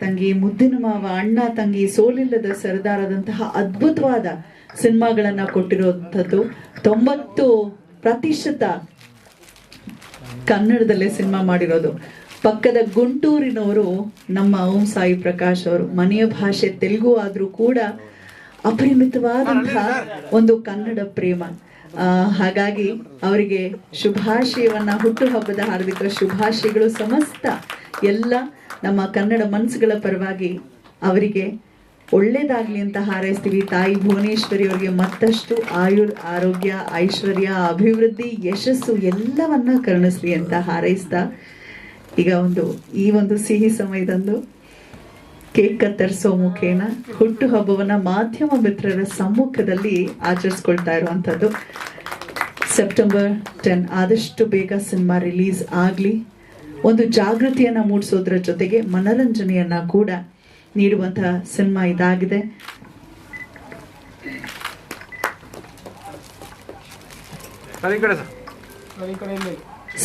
ತಂಗಿ, ಮುದ್ದಿನ ಮಾವ, ಅಣ್ಣ ತಂಗಿ, ಸೋಲಿಲ್ಲದ ಸರದಾರದಂತಹ ಅದ್ಭುತವಾದ ಸಿನಿಮಾಗಳನ್ನ ಕೊಟ್ಟಿರುವಂಥದ್ದು. 90% ಕನ್ನಡದಲ್ಲೇ ಸಿನಿಮಾ ಮಾಡಿರೋದು. ಪಕ್ಕದ ಗುಂಟೂರಿನವರು ನಮ್ಮ ಓಂ ಸಾಯಿ ಪ್ರಕಾಶ್ ಅವರು. ಮನೆಯ ಭಾಷೆ ತೆಲುಗು ಆದ್ರೂ ಕೂಡ ಅಪರಿಮಿತವಾದಂತಹ ಒಂದು ಕನ್ನಡ ಪ್ರೇಮ. ಹಾಗಾಗಿ ಅವರಿಗೆ ಶುಭಾಶಯವನ್ನ, ಹುಟ್ಟುಹಬ್ಬದ ಹಾರ್ದಿಕ ಶುಭಾಶಯಗಳು. ಸಮಸ್ತ ಎಲ್ಲ ನಮ್ಮ ಕನ್ನಡ ಮನಸ್ಸುಗಳ ಪರವಾಗಿ ಅವರಿಗೆ ಒಳ್ಳೇದಾಗ್ಲಿ ಅಂತ ಹಾರೈಸ್ತೀವಿ. ತಾಯಿ ಭುವನೇಶ್ವರಿ ಅವರಿಗೆ ಮತ್ತಷ್ಟು ಆರೋಗ್ಯ, ಐಶ್ವರ್ಯ, ಅಭಿವೃದ್ಧಿ, ಯಶಸ್ಸು ಎಲ್ಲವನ್ನ ಕರುಣಿಸ್ಲಿ ಅಂತ ಹಾರೈಸ್ತಾ, ಈಗ ಈ ಒಂದು ಸಿಹಿ ಸಮಯದಂದು ಕೇಕ್ ಕತ್ತರಿಸೋ ಮುಖೇನ ಹುಟ್ಟುಹಬ್ಬವನ್ನ ಮಾಧ್ಯಮ ಮಿತ್ರರ ಸಮ್ಮುಖದಲ್ಲಿ ಆಚರಿಸ್ಕೊಳ್ತಾ ಇರುವಂಥದ್ದು. ಸೆಪ್ಟೆಂಬರ್ 10 ಆದಷ್ಟು ಬೇಗ ಸಿನಿಮಾ ರಿಲೀಸ್ ಆಗಲಿ. ಒಂದು ಜಾಗೃತಿಯನ್ನ ಮೂಡಿಸೋದ್ರ ಜೊತೆಗೆ ಮನರಂಜನೆಯನ್ನ ಕೂಡ ನೀಡುವಂತಹ ಸಿನಿಮಾ ಇದಾಗಿದೆ.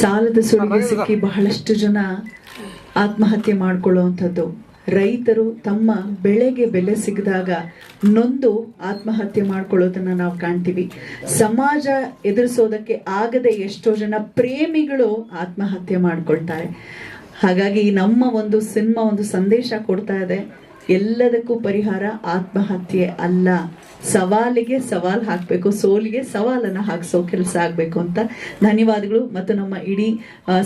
ಸಾಲದ ಸುಳಿಗೆ ಸಿಕ್ಕಿ ಬಹಳಷ್ಟು ಜನ ಆತ್ಮಹತ್ಯೆ ಮಾಡ್ಕೊಳ್ಳುವಂಥದ್ದು. ರೈತರು ತಮ್ಮ ಬೆಳೆಗೆ ಬೆಲೆ ಸಿಗದಾಗ ನೊಂದು ಆತ್ಮಹತ್ಯೆ ಮಾಡ್ಕೊಳ್ಳೋದನ್ನ ನಾವು ಕಾಣ್ತೀವಿ. ಸಮಾಜ ಎದುರಿಸೋದಕ್ಕೆ ಆಗದೆ ಎಷ್ಟೋ ಜನ ಪ್ರೇಮಿಗಳು ಆತ್ಮಹತ್ಯೆ ಮಾಡ್ಕೊಳ್ತಾರೆ. ಹಾಗಾಗಿ ನಮ್ಮ ಒಂದು ಸಿನಿಮಾ ಒಂದು ಸಂದೇಶ ಕೊಡ್ತಾ ಇದೆ, ಎಲ್ಲದಕ್ಕೂ ಪರಿಹಾರ ಆತ್ಮಹತ್ಯೆ ಅಲ್ಲ. ಸವಾಲಿಗೆ ಸವಾಲ್ ಹಾಕಬೇಕು, ಸೋಲಿಗೆ ಸವಾಲನ್ನ ಹಾಕಿಸೋ ಕೆಲಸ ಆಗ್ಬೇಕು ಅಂತ. ಧನ್ಯವಾದಗಳು. ಮತ್ತು ನಮ್ಮ ಇಡೀ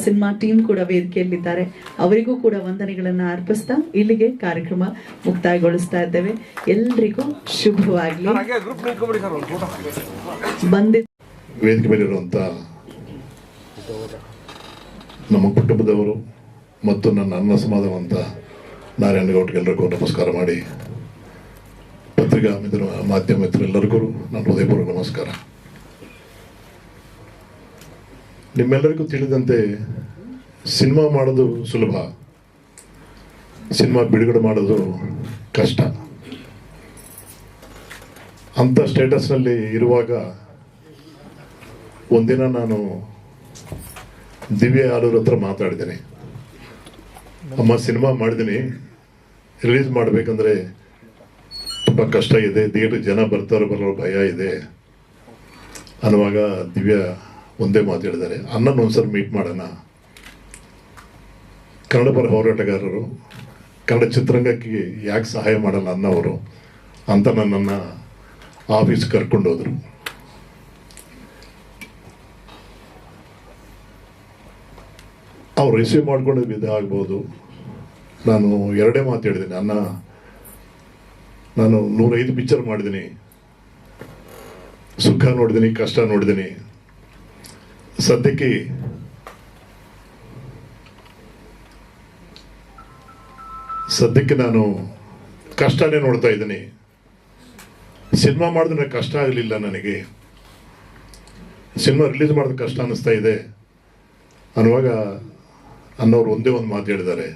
ಸಿನಿಮಾ ಟೀಮ್ ಕೂಡ ವೇದಿಕೆಯಲ್ಲಿದ್ದಾರೆ, ಅವರಿಗೂ ಕೂಡ ವಂದನೆಗಳನ್ನ ಅರ್ಪಿಸ್ತಾ ಇಲ್ಲಿಗೆ ಕಾರ್ಯಕ್ರಮ ಮುಕ್ತಾಯಗೊಳಿಸ್ತಾ ಇದ್ದೇವೆ. ಎಲ್ರಿಗೂ ಶುಭವಾಗ್ಲಿ. ವೇದಿಕೆ ಮೇಲಿರುವಂತ ನಮ್ಮ ಕುಟುಂಬದವರು ಮತ್ತು ನನ್ನ ಅನ್ನ ಸಮಾನವಂತ ನಾರಾಯಣಗೌಡ್ರಿಗೆಲ್ಲರಿಗೂ ನಮಸ್ಕಾರ ಮಾಡಿ, ಪತ್ರಿಕಾ ಮಾಧ್ಯಮ ಮಿತ್ರರೆಲ್ಲರಿಗೂ ನನ್ನ ಹೃದಯಪೂರ್ವಕ ನಮಸ್ಕಾರ. ನಿಮ್ಮೆಲ್ಲರಿಗೂ ತಿಳಿದಂತೆ ಸಿನಿಮಾ ಮಾಡೋದು ಸುಲಭ, ಸಿನಿಮಾ ಬಿಡುಗಡೆ ಮಾಡೋದು ಕಷ್ಟ. ಅಂತ ಸ್ಟೇಟಸ್ನಲ್ಲಿ ಇರುವಾಗ ಒಂದಿನ ನಾನು ದಿವ್ಯ ಆಲೂರ್ ಹತ್ರ ಮಾತಾಡಿದ್ದೀನಿ. ಅಮ್ಮ, ಸಿನಿಮಾ ಮಾಡಿದ್ದೀನಿ, ರಿಲೀಸ್ ಮಾಡಬೇಕಂದ್ರೆ ತುಂಬ ಕಷ್ಟ ಇದೆ, ಥಿಯೇಟರ್ ಜನ ಬರ್ತಾರೋ ಬರೋ ಭಯ ಇದೆ ಅನ್ನುವಾಗ ದಿವ್ಯಾ ಒಂದೇ ಮಾತಾಡಿದ್ದಾರೆ, ಅಣ್ಣನ ಒಂದ್ಸಲ ಮೀಟ್ ಮಾಡೋಣ. ಕನ್ನಡ ಪರ ಹೋರಾಟಗಾರರು, ಕನ್ನಡ ಚಿತ್ರರಂಗಕ್ಕೆ ಯಾಕೆ ಸಹಾಯ ಮಾಡಲ್ಲ ಅನ್ನೋರು ಅಂತ ನನ್ನನ್ನು ಆಫೀಸ್ ಕರ್ಕೊಂಡು ಹೋದರು. ಅವ್ರು ರಿಸೀವ್ ಮಾಡ್ಕೊಂಡಿದ್ದು ವಿಧ ಆಗ್ಬೋದು. ನಾನು ಎರಡೇ ಮಾತು ಹೇಳಿದ್ದೀನಿ, ಅಣ್ಣ ನಾನು 105 ಪಿಕ್ಚರ್ ಮಾಡಿದ್ದೀನಿ, ಸುಖ ನೋಡಿದ್ದೀನಿ, ಕಷ್ಟ ನೋಡಿದ್ದೀನಿ, ಸದ್ಯಕ್ಕೆ ನಾನು ಕಷ್ಟನೇ ನೋಡ್ತಾ ಇದ್ದೀನಿ. ಸಿನಿಮಾ ಮಾಡಿದ್ರೆ ಕಷ್ಟ ಆಗಲಿಲ್ಲ ನನಗೆ, ಸಿನಿಮಾ ರಿಲೀಸ್ ಮಾಡಿದ್ರೆ ಕಷ್ಟ ಅನ್ನಿಸ್ತಾ ಇದೆ ಅನ್ನುವಾಗ ಅನ್ನೋರು ಒಂದೇ ಒಂದು ಮಾತು ಹೇಳಿದ್ದಾರೆ,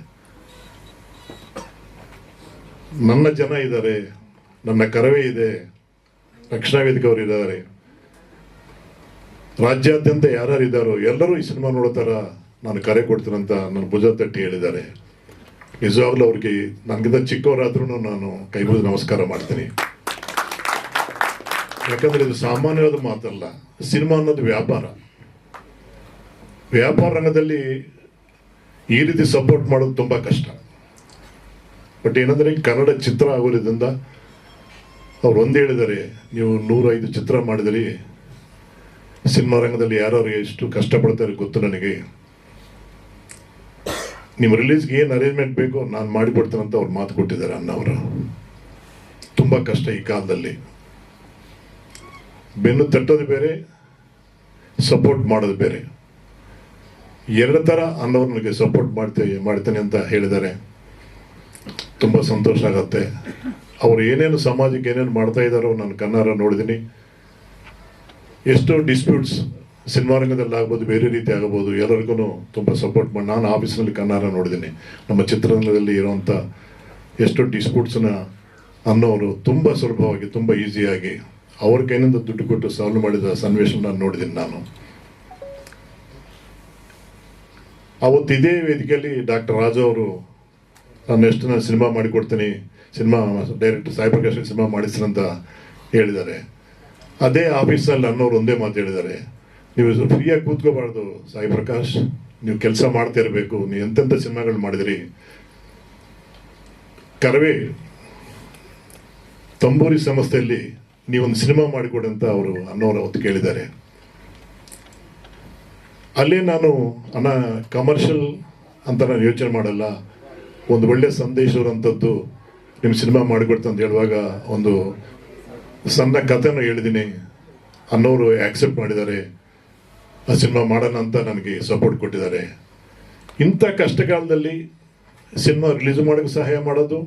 ನನ್ನ ಜನ ಇದ್ದಾರೆ, ನನ್ನ ಕರವೇ ಇದೆ, ರಕ್ಷಣಾ ವೇದಿಕೆ ಅವರು ಇದ್ದಾರೆ, ರಾಜ್ಯಾದ್ಯಂತ ಯಾರ್ಯಾರು ಇದ್ದಾರೋ ಎಲ್ಲರೂ ಈ ಸಿನಿಮಾ ನೋಡೋ ಥರ ನಾನು ಕರೆ ಕೊಡ್ತೀನಂತ ನನ್ನ ಭುಜ ತಟ್ಟಿ ಹೇಳಿದ್ದಾರೆ. ನಿಜವಾಗ್ಲೂ ಅವ್ರಿಗೆ ನನಗಿಂತ ಚಿಕ್ಕವರಾದ್ರೂ ನಾನು ಕೈ ಮುಗಿದು ನಮಸ್ಕಾರ ಮಾಡ್ತೀನಿ. ಯಾಕಂದ್ರೆ ಇದು ಸಾಮಾನ್ಯವಾದ ಮಾತಲ್ಲ. ಸಿನಿಮಾ ಅನ್ನೋದು ವ್ಯಾಪಾರ ರಂಗದಲ್ಲಿ ಈ ರೀತಿ ಸಪೋರ್ಟ್ ಮಾಡೋದು ತುಂಬ ಕಷ್ಟ. ಬಟ್ ಏನಂದ್ರೆ ಕನ್ನಡ ಚಿತ್ರ ಆಗೋದ್ರಿಂದ ಅವ್ರು ಒಂದು ಹೇಳಿದ್ದಾರೆ, ನೀವು 105 ಚಿತ್ರ ಮಾಡಿದಿರಿ, ಸಿನಿಮಾ ರಂಗದಲ್ಲಿ ಯಾರು ಎಷ್ಟು ಕಷ್ಟಪಡ್ತಾರೆ ಗೊತ್ತು ನನಗೆ, ನಿಮ್ಮ ರಿಲೀಸ್ಗೆ ಏನು ಅರೇಂಜ್ಮೆಂಟ್ ಬೇಕೋ ನಾನು ಮಾಡಿಕೊಡ್ತೇನೆ ಅಂತ ಅವ್ರು ಮಾತು ಕೊಟ್ಟಿದ್ದಾರೆ. ಅಣ್ಣವರು ತುಂಬ ಕಷ್ಟ ಈ ಕಾಲದಲ್ಲಿ, ಬೆನ್ನು ತಟ್ಟೋದು ಬೇರೆ, ಸಪೋರ್ಟ್ ಮಾಡೋದು ಬೇರೆ. ಎರಡು ಥರ ಅನ್ನೋರು ನನಗೆ ಸಪೋರ್ಟ್ ಮಾಡ್ತೇನೆ ಅಂತ ಹೇಳಿದ್ದಾರೆ. ತುಂಬ ಸಂತೋಷ ಆಗತ್ತೆ. ಅವ್ರು ಏನೇನು ಸಮಾಜಕ್ಕೆ ಏನೇನು ಮಾಡ್ತಾ ಇದ್ದಾರೋ ನಾನು ಕಣ್ಣಾರ ನೋಡಿದ್ದೀನಿ. ಎಷ್ಟೋ ಡಿಸ್ಪ್ಯೂಟ್ಸ್ ಸಿನಿಮಾ ರಂಗದಲ್ಲಿ ಆಗ್ಬೋದು, ಬೇರೆ ರೀತಿ ಆಗಬಹುದು, ಎಲ್ಲರಿಗೂ ತುಂಬ ಸಪೋರ್ಟ್ ಮಾಡಿ ನಾನು ಆಫೀಸ್ನಲ್ಲಿ ಕಣ್ಣಾರ ನೋಡಿದ್ದೀನಿ. ನಮ್ಮ ಚಿತ್ರರಂಗದಲ್ಲಿ ಇರೋವಂಥ ಎಷ್ಟೋ ಡಿಸ್ಪ್ಯೂಟ್ಸ್ನ ಅನ್ನೋರು ತುಂಬ ಸುಲಭವಾಗಿ, ತುಂಬ ಈಸಿಯಾಗಿ ಅವ್ರ ಕೈನಿಂದ ದುಡ್ಡು ಕೊಟ್ಟು ಸಾಲ್ವ್ ಮಾಡಿದ ಸನ್ನಿವೇಶ ನಾನು ನೋಡಿದ್ದೀನಿ. ನಾನು ಅವತ್ತು ಇದೇ ವೇದಿಕೆಯಲ್ಲಿ ಡಾಕ್ಟರ್ ರಾಜು ಅವರು ನಾನು ಸಿನಿಮಾ ಮಾಡಿಕೊಡ್ತೀನಿ, cinema director Sai Prakash cinema ಮಾಡಿಸ್ರಂತ ಹೇಳಿದ್ದಾರೆ. ಅದೇ ಆಫೀಸಲ್ಲಿ ಅನ್ನೋರು ಒಂದೇ ಮಾತು ಹೇಳಿದ್ದಾರೆ, ನೀವು ಫ್ರೀಯಾಗಿ ಕೂತ್ಕೋಬಾರ್ದು ಸಾಯಿ ಪ್ರಕಾಶ್, ನೀವು ಕೆಲಸ ಮಾಡ್ತಾ ಇರಬೇಕು. ನೀವು ಎಂತೆಂಥ ಸಿನಿಮಾಗಳು ಮಾಡಿದಿರಿ. ಕರವೇ ತಂಬೂರಿ ಸಂಸ್ಥೆಯಲ್ಲಿ ನೀವೊಂದು ಸಿನಿಮಾ ಮಾಡಿಕೊಡಿ ಅಂತ ಅವರು ಅನ್ನೋರು ಅವತ್ತು ಕೇಳಿದ್ದಾರೆ. ಅಲ್ಲೇ ನಾನು ಕಮರ್ಷಿಯಲ್ ಅಂತ ನಾನು ಯೋಚನೆ ಮಾಡಲ್ಲ, ಒಂದು ಒಳ್ಳೆ ಸಂದೇಶವಂಥದ್ದು ನಿಮ್ಮ ಸಿನಿಮಾ ಮಾಡಿಕೊಡ್ತ ಅಂತ ಹೇಳುವಾಗ ಒಂದು ಸಣ್ಣ ಕಥೆನೂ ಹೇಳಿದ್ದೀನಿ. ಅನ್ನೋರು ಆಕ್ಸೆಪ್ಟ್ ಮಾಡಿದ್ದಾರೆ, ಆ ಸಿನಿಮಾ ಮಾಡೋಣ ಅಂತ ನನಗೆ ಸಪೋರ್ಟ್ ಕೊಟ್ಟಿದ್ದಾರೆ. ಇಂಥ ಕಷ್ಟಕಾಲದಲ್ಲಿ ಸಿನಿಮಾ ರಿಲೀಸ್ ಮಾಡೋಕ್ಕೆ ಸಹಾಯ ಮಾಡೋದು,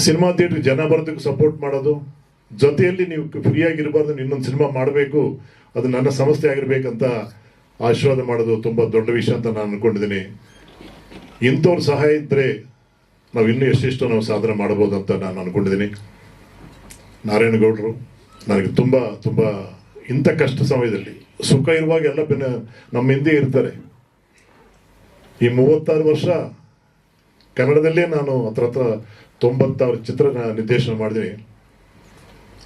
ಸಿನಿಮಾ ಥಿಯೇಟ್ರಿಗೆ ಜನ ಬರೋದಕ್ಕೆ ಸಪೋರ್ಟ್ ಮಾಡೋದು, ಜೊತೆಯಲ್ಲಿ ನೀವು ಫ್ರೀಯಾಗಿರಬಾರ್ದು, ಇನ್ನೊಂದು ಸಿನಿಮಾ ಮಾಡಬೇಕು, ಅದು ನನ್ನ ಸಂಸ್ಥೆ ಆಗಿರ್ಬೇಕಂತ ಆಶೀರ್ವಾದ ಮಾಡೋದು ತುಂಬ ದೊಡ್ಡ ವಿಷಯ ಅಂತ ನಾನು ಅಂದ್ಕೊಂಡಿದ್ದೀನಿ. ಇಂಥವ್ರ ಸಹಾಯ ಇದ್ದರೆ ನಾವು ಇನ್ನೂ ಎಷ್ಟೆಷ್ಟು ನಾವು ಸಾಧನೆ ಮಾಡ್ಬೋದು ಅಂತ ನಾನು ಅಂದ್ಕೊಂಡಿದ್ದೀನಿ. ನಾರಾಯಣಗೌಡರು ನನಗೆ ತುಂಬ ತುಂಬ ಇಂಥ ಕಷ್ಟ ಸಮಯದಲ್ಲಿ ಸುಖ ಇರುವಾಗ ಎಲ್ಲ ನಮ್ಮ ಹಿಂದೆ ಇರ್ತಾರೆ. ಈ 36 ವರ್ಷ ಕನ್ನಡದಲ್ಲೇ ನಾನು ಹತ್ರ 96 ಚಿತ್ರ ನಿರ್ದೇಶನ ಮಾಡಿದ್ದೀನಿ.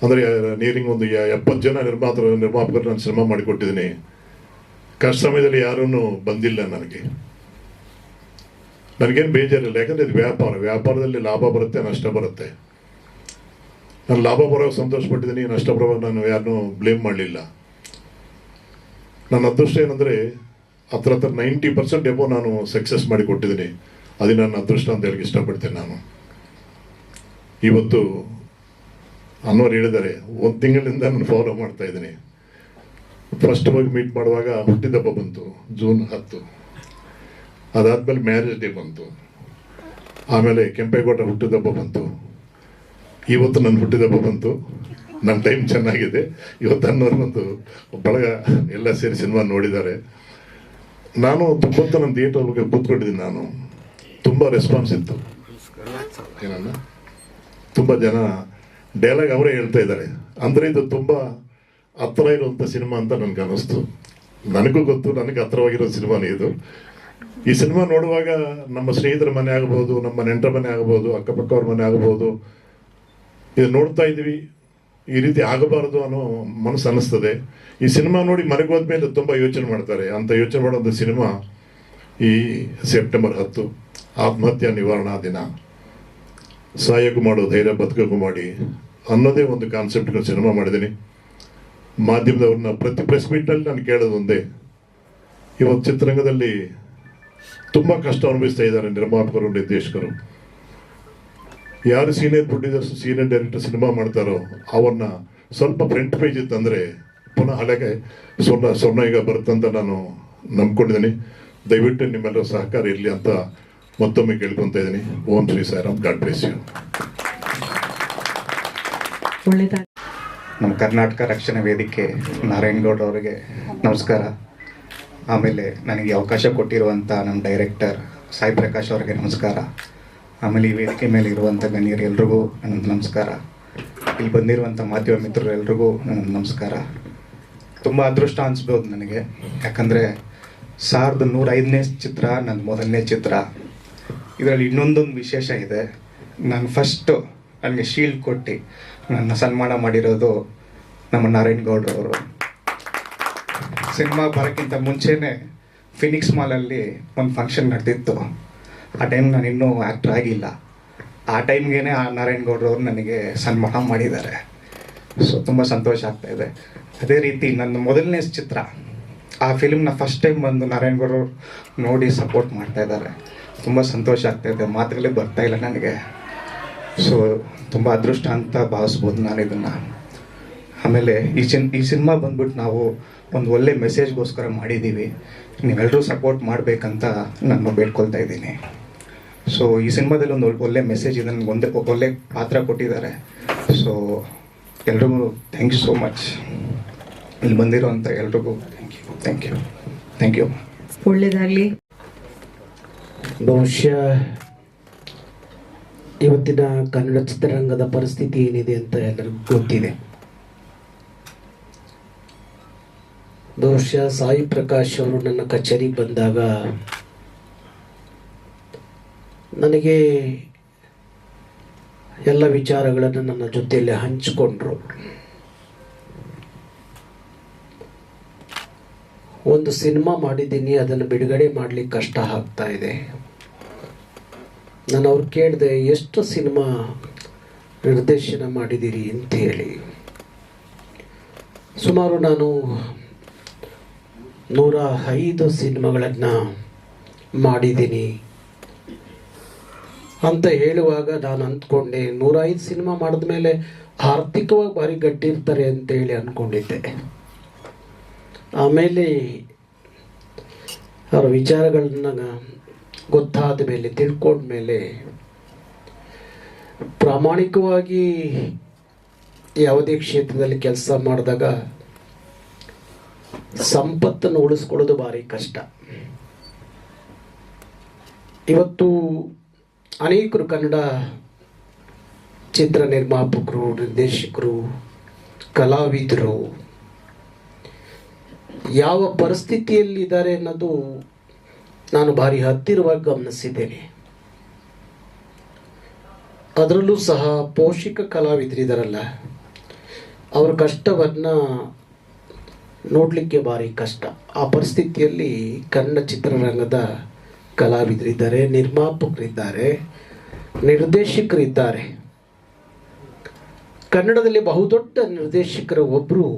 ಅಂದರೆ ನೀರಿಂಗ್ ಒಂದು 70 ಜನ ನಿರ್ಮಾಪಕರು ನಾನು ಸಿನಿಮಾ ಮಾಡಿಕೊಟ್ಟಿದ್ದೀನಿ. ಕಷ್ಟ ಸಮಯದಲ್ಲಿ ಯಾರೂ ಬಂದಿಲ್ಲ ನನಗೇನು ಬೇಜಾರಿಲ್ಲ, ಯಾಕಂದರೆ ಇದು ವ್ಯಾಪಾರದಲ್ಲಿ ಲಾಭ ಬರುತ್ತೆ, ನಷ್ಟ ಬರುತ್ತೆ. ನಾನು ಲಾಭ ಬರೋವಾಗ ಸಂತೋಷಪಟ್ಟಿದ್ದೀನಿ, ನಷ್ಟ ಬರೋವಾಗ ನಾನು ಯಾರನ್ನೂ ಬ್ಲೇಮ್ ಮಾಡಲಿಲ್ಲ. ನನ್ನ ಅದೃಷ್ಟ ಏನಂದರೆ ಹತ್ರ 90% ಎಬೋ ನಾನು ಸಕ್ಸಸ್ ಮಾಡಿ ಕೊಟ್ಟಿದ್ದೀನಿ. ಅದು ನನ್ನ ಅದೃಷ್ಟ ಅಂತ ಹೇಳಕ್ಕೆ ಇಷ್ಟಪಡ್ತೇನೆ. ನಾನು ಇವತ್ತು ಅನ್ನೋರು ಹೇಳಿದ್ದಾರೆ, 1 ತಿಂಗಳಿಂದ ನಾನು ಫಾಲೋ ಮಾಡ್ತಾ ಇದ್ದೀನಿ. ಫಸ್ಟ್ ಹೋಗಿ ಮೀಟ್ ಮಾಡುವಾಗ ಹುಟ್ಟಿದಬ್ಬ ಬಂತು, ಜೂನ್ 10. ಅದಾದ್ಮೇಲೆ ಮ್ಯಾರೇಜ್ ಡೇ ಬಂತು, ಆಮೇಲೆ ಕೆಂಪೇಗೌಡ ಹುಟ್ಟಿದಬ್ಬ ಬಂತು, ಇವತ್ತು ನನ್ನ ಹುಟ್ಟಿದಬ್ಬ ಬಂತು. ನನ್ನ ಟೈಮ್ ಚೆನ್ನಾಗಿದೆ. ಇವತ್ತು ಅನ್ನೋರು ಒಂದು ಬಳಗ ಎಲ್ಲ ಸೇರಿ ಸಿನಿಮಾ ನೋಡಿದ್ದಾರೆ. ನಾನು ನನ್ನ ಥಿಯೇಟರ್ ಬಗ್ಗೆ ಕೂತ್ಕೊಂಡಿದ್ದೀನಿ. ನಾನು ತುಂಬ ರೆಸ್ಪಾನ್ಸ್ ಇತ್ತು. ಏನನ್ನ ತುಂಬ ಜನ ಡೈಲಾಗ್ ಅವರೇ ಹೇಳ್ತಾ ಇದ್ದಾರೆ. ಅಂದರೆ ಇದು ತುಂಬ ಹತ್ರ ಇರುವಂಥ ಸಿನಿಮಾ ಅಂತ ನನಗೆ ಅನ್ನಿಸ್ತು. ನನಗೂ ಗೊತ್ತು, ನನಗೆ ಹತ್ರವಾಗಿರೋ ಸಿನಿಮಾನೇ ಇದು. ಈ ಸಿನಿಮಾ ನೋಡುವಾಗ ನಮ್ಮ ಸ್ನೇಹಿತರ ಮನೆ ಆಗ್ಬೋದು, ನಮ್ಮ ನೆಂಟರ ಮನೆ ಆಗ್ಬೋದು, ಅಕ್ಕಪಕ್ಕವ್ರ ಮನೆ ಆಗ್ಬೋದು, ಇದು ನೋಡ್ತಾ ಇದ್ದೀವಿ, ಈ ರೀತಿ ಆಗಬಾರ್ದು ಅನ್ನೋ ಮನಸ್ಸು ಅನ್ನಿಸ್ತದೆ. ಈ ಸಿನಿಮಾ ನೋಡಿ ಮನೆಗೆ ಹೋದ್ಮೇಲೆ ತುಂಬ ಯೋಚನೆ ಮಾಡ್ತಾರೆ. ಅಂತ ಯೋಚನೆ ಮಾಡೋಂಥ ಸಿನಿಮಾ ಈ ಸೆಪ್ಟೆಂಬರ್ 10 ಆತ್ಮಹತ್ಯೆ ನಿವಾರಣಾ ದಿನ. ಸಾಯೋಕ್ಕೂ ಮಾಡೋ ಧೈರ್ಯ, ಬದುಕೋಕ್ಕೂ ಮಾಡಿ ಅನ್ನೋದೇ ಒಂದು ಕಾನ್ಸೆಪ್ಟ್ ಸಿನಿಮಾ ಮಾಡಿದ್ದೀನಿ. ಮಾಧ್ಯಮದವ್ರನ್ನ ಪ್ರತಿ ಪ್ರೆಸ್ ಮೀಟ್ನಲ್ಲಿ ನಾನು ಕೇಳೋದು ಒಂದೇ, ಇವತ್ತು ಚಿತ್ರರಂಗದಲ್ಲಿ ತುಂಬ ಕಷ್ಟ ಅನುಭವಿಸ್ತಾ ಇದ್ದಾರೆ ನಿರ್ಮಾಪಕರು, ನಿರ್ದೇಶಕರು. ಯಾರು senior producers, senior director cinema ಮಾಡ್ತಾರೋ ಅವ್ರನ್ನ ಸ್ವಲ್ಪ ಫ್ರಂಟ್ ಪೇಜ್ ಇತ್ತಂದರೆ ಪುನಃ ಹಳೆಗೆ ಸ್ವರ್ಣ ಈಗ ಬರುತ್ತಂತ ನಾನು ನಂಬ್ಕೊಂಡಿದ್ದೀನಿ. ದಯವಿಟ್ಟು ನಿಮ್ಮೆಲ್ಲರ ಸಹಕಾರ ಇರಲಿ ಅಂತ ಮತ್ತೊಮ್ಮೆ ಕೇಳ್ಕೊತ ಇದ್ದೀನಿ. Om Shri Sairam. God bless you. ನಮ್ಮ ಕರ್ನಾಟಕ ರಕ್ಷಣಾ ವೇದಿಕೆ ನಾರಾಯಣಗೌಡ ಅವರಿಗೆ ನಮಸ್ಕಾರ. ಆಮೇಲೆ ನನಗೆ ಅವಕಾಶ ಕೊಟ್ಟಿರುವಂಥ ನಮ್ಮ ಡೈರೆಕ್ಟರ್ ಸಾಯಿ ಪ್ರಕಾಶ್ ಅವರಿಗೆ ನಮಸ್ಕಾರ. ಆಮೇಲೆ ಈ ವೇದಿಕೆ ಮೇಲೆ ಇರುವಂಥ ಗಣ್ಯರು ಎಲ್ರಿಗೂ ನನ್ನ ನಮಸ್ಕಾರ. ಇಲ್ಲಿ ಬಂದಿರುವಂಥ ಮಾಧ್ಯಮ ಮಿತ್ರರು ಎಲ್ರಿಗೂ ನನ್ನ ನಮಸ್ಕಾರ. ತುಂಬ ಅದೃಷ್ಟ ಅನಿಸ್ಬೋದು ನನಗೆ, ಯಾಕಂದರೆ 1105ನೇ ಚಿತ್ರ ನನ್ನ ಮೊದಲನೇ ಚಿತ್ರ. ಇದರಲ್ಲಿ ಇನ್ನೊಂದೊಂದು ವಿಶೇಷ ಇದೆ. ನಾನು ಫಸ್ಟು ನನಗೆ ಶೀಲ್ಡ್ ಕೊಟ್ಟು ನನ್ನ ಸನ್ಮಾನ ಮಾಡಿರೋದು ನಮ್ಮ ನಾರಾಯಣಗೌಡರವರು. ಸಿನಿಮಾ ಬರೋಕ್ಕಿಂತ ಮುಂಚೆನೇ ಫಿನಿಕ್ಸ್ ಮಾಲಲ್ಲಿ ಒಂದು ಫಂಕ್ಷನ್ ನಡೆದಿತ್ತು. ಆ ಟೈಮ್ ನಾನು ಇನ್ನೂ ಆ್ಯಕ್ಟ್ರ್ ಆಗಿಲ್ಲ. ಆ ಟೈಮ್ಗೆ ಆ ನಾರಾಯಣಗೌಡರವ್ರು ನನಗೆ ಸನ್ಮಾನ ಮಾಡಿದ್ದಾರೆ. ಸೊ ತುಂಬ ಸಂತೋಷ ಆಗ್ತಾಯಿದೆ. ಅದೇ ರೀತಿ ನನ್ನ ಮೊದಲನೇ ಚಿತ್ರ, ಆ ಫಿಲ್ಮ್ನ ಫಸ್ಟ್ ಟೈಮ್ ಬಂದು ನಾರಾಯಣಗೌಡರು ನೋಡಿ ಸಪೋರ್ಟ್ ಮಾಡ್ತಾಯಿದ್ದಾರೆ. ತುಂಬ ಸಂತೋಷ ಆಗ್ತಾಯಿದೆ, ಮಾತುಗಳೇ ಬರ್ತಾಯಿಲ್ಲ ನನಗೆ. ಸೊ ತುಂಬ ಅದೃಷ್ಟ ಅಂತ ಭಾವಿಸ್ಬೋದು ನಾನು ಇದನ್ನು. ಆಮೇಲೆ ಈ ಸಿನಿಮಾ ಬಂದ್ಬಿಟ್ಟು ನಾವು ಒಂದು ಒಳ್ಳೆ ಮೆಸೇಜ್ಗೋಸ್ಕರ ಮಾಡಿದ್ದೀವಿ. ನೀವೆಲ್ಲರೂ ಸಪೋರ್ಟ್ ಮಾಡಬೇಕಂತ ನಾನು ಬೇಡ್ಕೊಳ್ತಾ ಇದ್ದೀನಿ. ಸೊ ಈ ಸಿನಿಮಾದಲ್ಲಿ ಒಂದು ಒಳ್ಳೆ ಮೆಸೇಜ್ ಇದೆ, ನನಗೆ ಒಳ್ಳೆ ಪಾತ್ರ ಕೊಟ್ಟಿದ್ದಾರೆ. ಸೊ ಎಲ್ರಿಗೂ ಥ್ಯಾಂಕ್ ಯು ಸೋ ಮಚ್. ಇಲ್ಲಿ ಬಂದಿರೋಂಥ ಎಲ್ರಿಗೂ ಥ್ಯಾಂಕ್ ಯು. ಒಳ್ಳೆಯದಾಗಲಿ. ಬಹುಶಃ ಇವತ್ತಿನ ಕನ್ನಡ ಚಿತ್ರರಂಗದ ಪರಿಸ್ಥಿತಿ ಏನಿದೆ ಅಂತ ಎಲ್ಲರಿಗೂ ಗೊತ್ತಿದೆ. ಬಹುಶಃ ಸಾಯಿ ಪ್ರಕಾಶ್ ಅವರು ನನ್ನ ಕಚೇರಿಗೆ ಬಂದಾಗ ನನಗೆ ಎಲ್ಲ ವಿಚಾರಗಳನ್ನು ನನ್ನ ಜೊತೆಯಲ್ಲಿ ಹಂಚಿಕೊಂಡ್ರು. ಒಂದು ಸಿನಿಮಾ ಮಾಡಿದ್ದೀನಿ, ಅದನ್ನು ಬಿಡುಗಡೆ ಮಾಡಲಿಕ್ಕೆ ಕಷ್ಟ ಆಗ್ತಾ ಇದೆ. ನಾನು ಅವ್ರು ಕೇಳಿದೆ, ಎಷ್ಟು ಸಿನಿಮಾ ನಿರ್ದೇಶನ ಮಾಡಿದ್ದೀರಿ ಅಂತ ಹೇಳಿ. ಸುಮಾರು ನಾನು 105 ಸಿನಿಮಾಗಳನ್ನು ಮಾಡಿದ್ದೀನಿ ಅಂತ ಹೇಳುವಾಗ ನಾನು ಅಂದ್ಕೊಂಡೆ, 105 ಸಿನಿಮಾ ಮಾಡಿದ ಮೇಲೆ ಆರ್ಥಿಕವಾಗಿ ಭಾರಿ ಗಟ್ಟಿ ಇರ್ತಾರೆ ಅಂತೇಳಿ ಅಂದ್ಕೊಂಡಿದ್ದೆ. ಆಮೇಲೆ ಅವರ ವಿಚಾರಗಳನ್ನ ಗೊತ್ತಾದ ಮೇಲೆ, ತಿಳ್ಕೊಂಡ ಮೇಲೆ, ಪ್ರಾಮಾಣಿಕವಾಗಿ ಯಾವುದೇ ಕ್ಷೇತ್ರದಲ್ಲಿ ಕೆಲಸ ಮಾಡಿದಾಗ ಸಂಪತ್ತನ್ನು ಉಳಿಸ್ಕೊಳ್ಳೋದು ಭಾರಿ ಕಷ್ಟ. ಇವತ್ತು ಅನೇಕರು ಕನ್ನಡ ಚಿತ್ರ ನಿರ್ಮಾಪಕರು, ನಿರ್ದೇಶಕರು, ಕಲಾವಿದರು ಯಾವ ಪರಿಸ್ಥಿತಿಯಲ್ಲಿದ್ದಾರೆ ಅನ್ನೋದು ನಾನು ಭಾರಿ ಹತ್ತಿರವಾಗಿ ಗಮನಿಸಿದ್ದೇನೆ. ಅದರಲ್ಲೂ ಸಹ ಪೋಷಕ ಕಲಾವಿದರಿದ್ದಾರಲ್ಲ, ಅವರ ಕಷ್ಟವನ್ನು ನೋಡಲಿಕ್ಕೆ ಭಾರಿ ಕಷ್ಟ. ಆ ಪರಿಸ್ಥಿತಿಯಲ್ಲಿ ಕನ್ನಡ ಚಿತ್ರರಂಗದ ಕಲಾವಿದರಿದ್ದಾರೆ, ನಿರ್ಮಾಪಕರಿದ್ದಾರೆ, ನಿರ್ದೇಶಕರಿದ್ದಾರೆ. ಕನ್ನಡದಲ್ಲಿ ಬಹುದೊಡ್ಡ ನಿರ್ದೇಶಕರ ಒಬ್ಬರು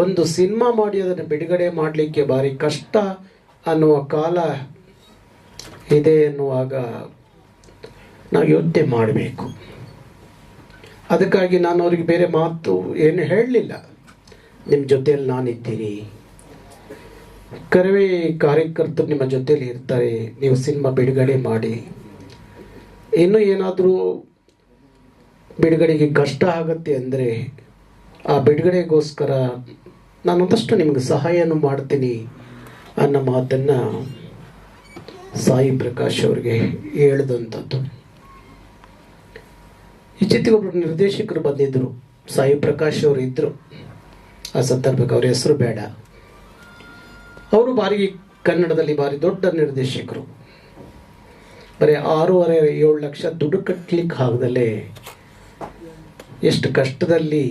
ಒಂದು ಸಿನಿಮಾ ಮಾಡಿ ಅದನ್ನು ಬಿಡುಗಡೆ ಮಾಡಲಿಕ್ಕೆ ಭಾರಿ ಕಷ್ಟ ಅನ್ನುವ ಕಾಲ ಇದೆ ಎನ್ನುವಾಗ ನಾವು ಯೋಚನೆ ಮಾಡಬೇಕು. ಅದಕ್ಕಾಗಿ ನಾನು ಅವ್ರಿಗೆ ಬೇರೆ ಮಾತು ಏನು ಹೇಳಲಿಲ್ಲ. ನಿಮ್ಮ ಜೊತೆಯಲ್ಲಿ ನಾನಿದ್ದೀನಿ, ಕರವೇ ಕಾರ್ಯಕರ್ತರು ನಿಮ್ಮ ಜೊತೆಯಲ್ಲಿ ಇರ್ತಾರೆ, ನೀವು ಸಿನಿಮಾ ಬಿಡುಗಡೆ ಮಾಡಿ. ಇನ್ನೂ ಏನಾದರೂ ಬಿಡುಗಡೆಗೆ ಕಷ್ಟ ಆಗುತ್ತೆ ಅಂದರೆ ಆ ಬಿಡುಗಡೆಗೋಸ್ಕರ ನಾನೊಂದಷ್ಟು ನಿಮಗೆ ಸಹಾಯನೂ ಮಾಡ್ತೀನಿ ಅನ್ನೋ ಮಾತನ್ನು ಸಾಯಿ ಪ್ರಕಾಶ್ ಅವರಿಗೆ ಹೇಳಿದಂಥದ್ದು. ಇತ್ತೀಚೆಗೊಬ್ಬರು ನಿರ್ದೇಶಕರು ಬಂದಿದ್ದರು, ಸಾಯಿ ಪ್ರಕಾಶ್ ಅವರು ಇದ್ದರು. ಆ ಸಂದರ್ಭಕ್ಕೆ ಅವ್ರ ಹೆಸರು ಬೇಡ. ಅವರು ಕನ್ನಡದಲ್ಲಿ ಭಾರಿ ದೊಡ್ಡ ನಿರ್ದೇಶಕರು. ಬರೀ 6.5-7 ಲಕ್ಷ ದುಡ್ಡು ಕಟ್ಟಲಿಕ್ಕೆ ಆಗದಲ್ಲೇ ಎಷ್ಟು ಕಷ್ಟದಲ್ಲಿ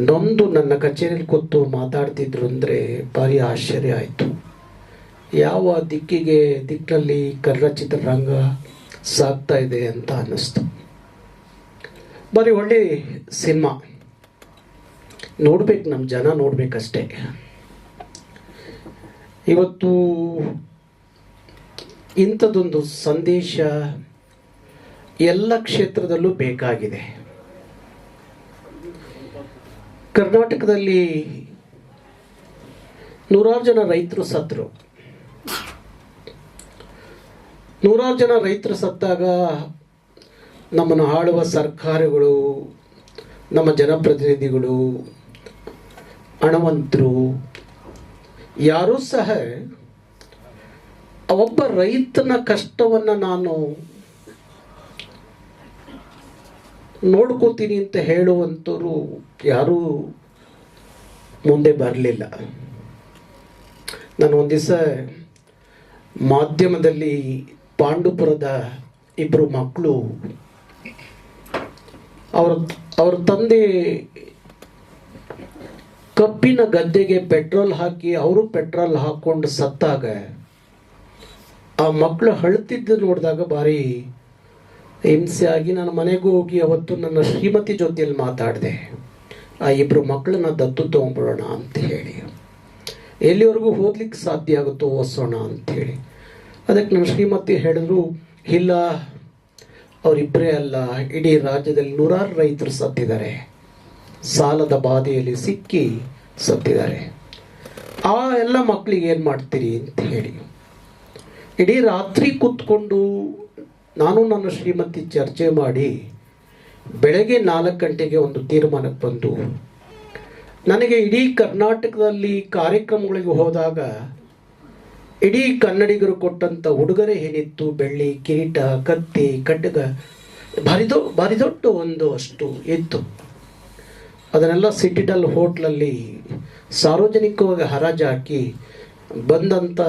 ನೊಂದು ನನ್ನ ಕಚೇರಿಯಲ್ಲಿ ಕೂತು ಮಾತಾಡ್ತಿದ್ರು ಅಂದರೆ ಭಾರಿ ಆಶ್ಚರ್ಯ ಆಯಿತು. ಯಾವ ದಿಕ್ಕಿನಲ್ಲಿ ಕನ್ನಡ ಚಿತ್ರರಂಗ ಸಾಗ್ತಾ ಇದೆ ಅಂತ ಅನ್ನಿಸ್ತು. ಭಾರಿ ಒಳ್ಳೆ ಸಿನಿಮಾ ನೋಡ್ಬೇಕು, ನಮ್ಮ ಜನ ನೋಡ್ಬೇಕಷ್ಟೇ. ಇವತ್ತು ಇಂಥದ್ದೊಂದು ಸಂದೇಶ ಎಲ್ಲ ಕ್ಷೇತ್ರದಲ್ಲೂ ಬೇಕಾಗಿದೆ. ಕರ್ನಾಟಕದಲ್ಲಿ 100 ಜನ ರೈತರು ಸತ್ತರು. 100 ಜನ ರೈತರು ಸತ್ತಾಗ ನಮ್ಮನ್ನು ಆಳುವ ಸರ್ಕಾರಗಳು, ನಮ್ಮ ಜನಪ್ರತಿನಿಧಿಗಳು, ಹಣವಂತರು ಯಾರೂ ಸಹ ಒಬ್ಬ ರೈತನ ಕಷ್ಟವನ್ನು ನಾನು ನೋಡ್ಕೋತೀನಿ ಅಂತ ಹೇಳುವಂಥವ್ರು ಯಾರೂ ಮುಂದೆ ಬರಲಿಲ್ಲ. ನಾನು ಒಂದು ದಿವಸ ಮಾಧ್ಯಮದಲ್ಲಿ ಪಾಂಡುಪುರದ 2 ಮಕ್ಕಳು, ಅವ್ರ ತಂದೆ ಕಬ್ಬಿನ ಗದ್ದೆಗೆ ಪೆಟ್ರೋಲ್ ಹಾಕಿ ಅವರು ಪೆಟ್ರೋಲ್ ಹಾಕ್ಕೊಂಡು ಸತ್ತಾಗ ಆ ಮಕ್ಕಳು ಅಳ್ತಿದ್ದು ನೋಡಿದಾಗ ಭಾರಿ ಹಿಂಸೆ ಆಗಿ ನಾನು ಮನೆಗೂ ಹೋಗಿ ಅವತ್ತು ನನ್ನ ಶ್ರೀಮತಿ ಜೊತೆಯಲ್ಲಿ ಮಾತಾಡಿದೆ. ಆ 2 ಮಕ್ಕಳನ್ನ ದತ್ತು ತೊಗೊಂಡ್ಬಿಡೋಣ ಅಂತ ಹೇಳಿ, ಎಲ್ಲಿವರೆಗೂ ಓದ್ಲಿಕ್ಕೆ ಸಾಧ್ಯ ಆಗುತ್ತೋ ಓದಿಸೋಣ ಅಂಥೇಳಿ. ಅದಕ್ಕೆ ನನ್ನ ಶ್ರೀಮತಿ ಹೇಳಿದ್ರು, ಇಲ್ಲ ಅವರಿಬ್ಬರೇ ಅಲ್ಲ, ಇಡೀ ರಾಜ್ಯದಲ್ಲಿ 100 ರೈತರು ಸತ್ತಿದ್ದಾರೆ, ಸಾಲದ ಬಾಧೆಯಲ್ಲಿ ಸಿಕ್ಕಿ ಸತ್ತಿದ್ದಾರೆ. ಆ ಎಲ್ಲ ಮಕ್ಕಳಿಗೆ ಏನು ಮಾಡ್ತೀರಿ ಅಂತ ಹೇಳಿ ಇಡೀ ರಾತ್ರಿ ಕೂತ್ಕೊಂಡು ನಾನು ನನ್ನ ಶ್ರೀಮತಿ ಚರ್ಚೆ ಮಾಡಿ ಬೆಳಗ್ಗೆ 4 ಗಂಟೆಗೆ ಒಂದು ತೀರ್ಮಾನಕ್ಕೆ ಬಂದು, ನನಗೆ ಇಡೀ ಕರ್ನಾಟಕದಲ್ಲಿ ಕಾರ್ಯಕ್ರಮಗಳಿಗೆ ಹೋದಾಗ ಇಡೀ ಕನ್ನಡಿಗರು ಕೊಟ್ಟಂಥ ಉಡುಗೊರೆ ಏನಿತ್ತು, ಬೆಳ್ಳಿ ಕಿರೀಟ, ಕತ್ತಿ, ಖಡ್ಗ, ಭಾರಿ ದೊಡ್ಡ ಒಂದು ಅಷ್ಟು ಇತ್ತು. ಅದನ್ನೆಲ್ಲ ಸಿಟಿಡಲ್ ಹೋಟ್ಲಲ್ಲಿ ಸಾರ್ವಜನಿಕವಾಗಿ ಹರಾಜು ಹಾಕಿ ಬಂದಂಥ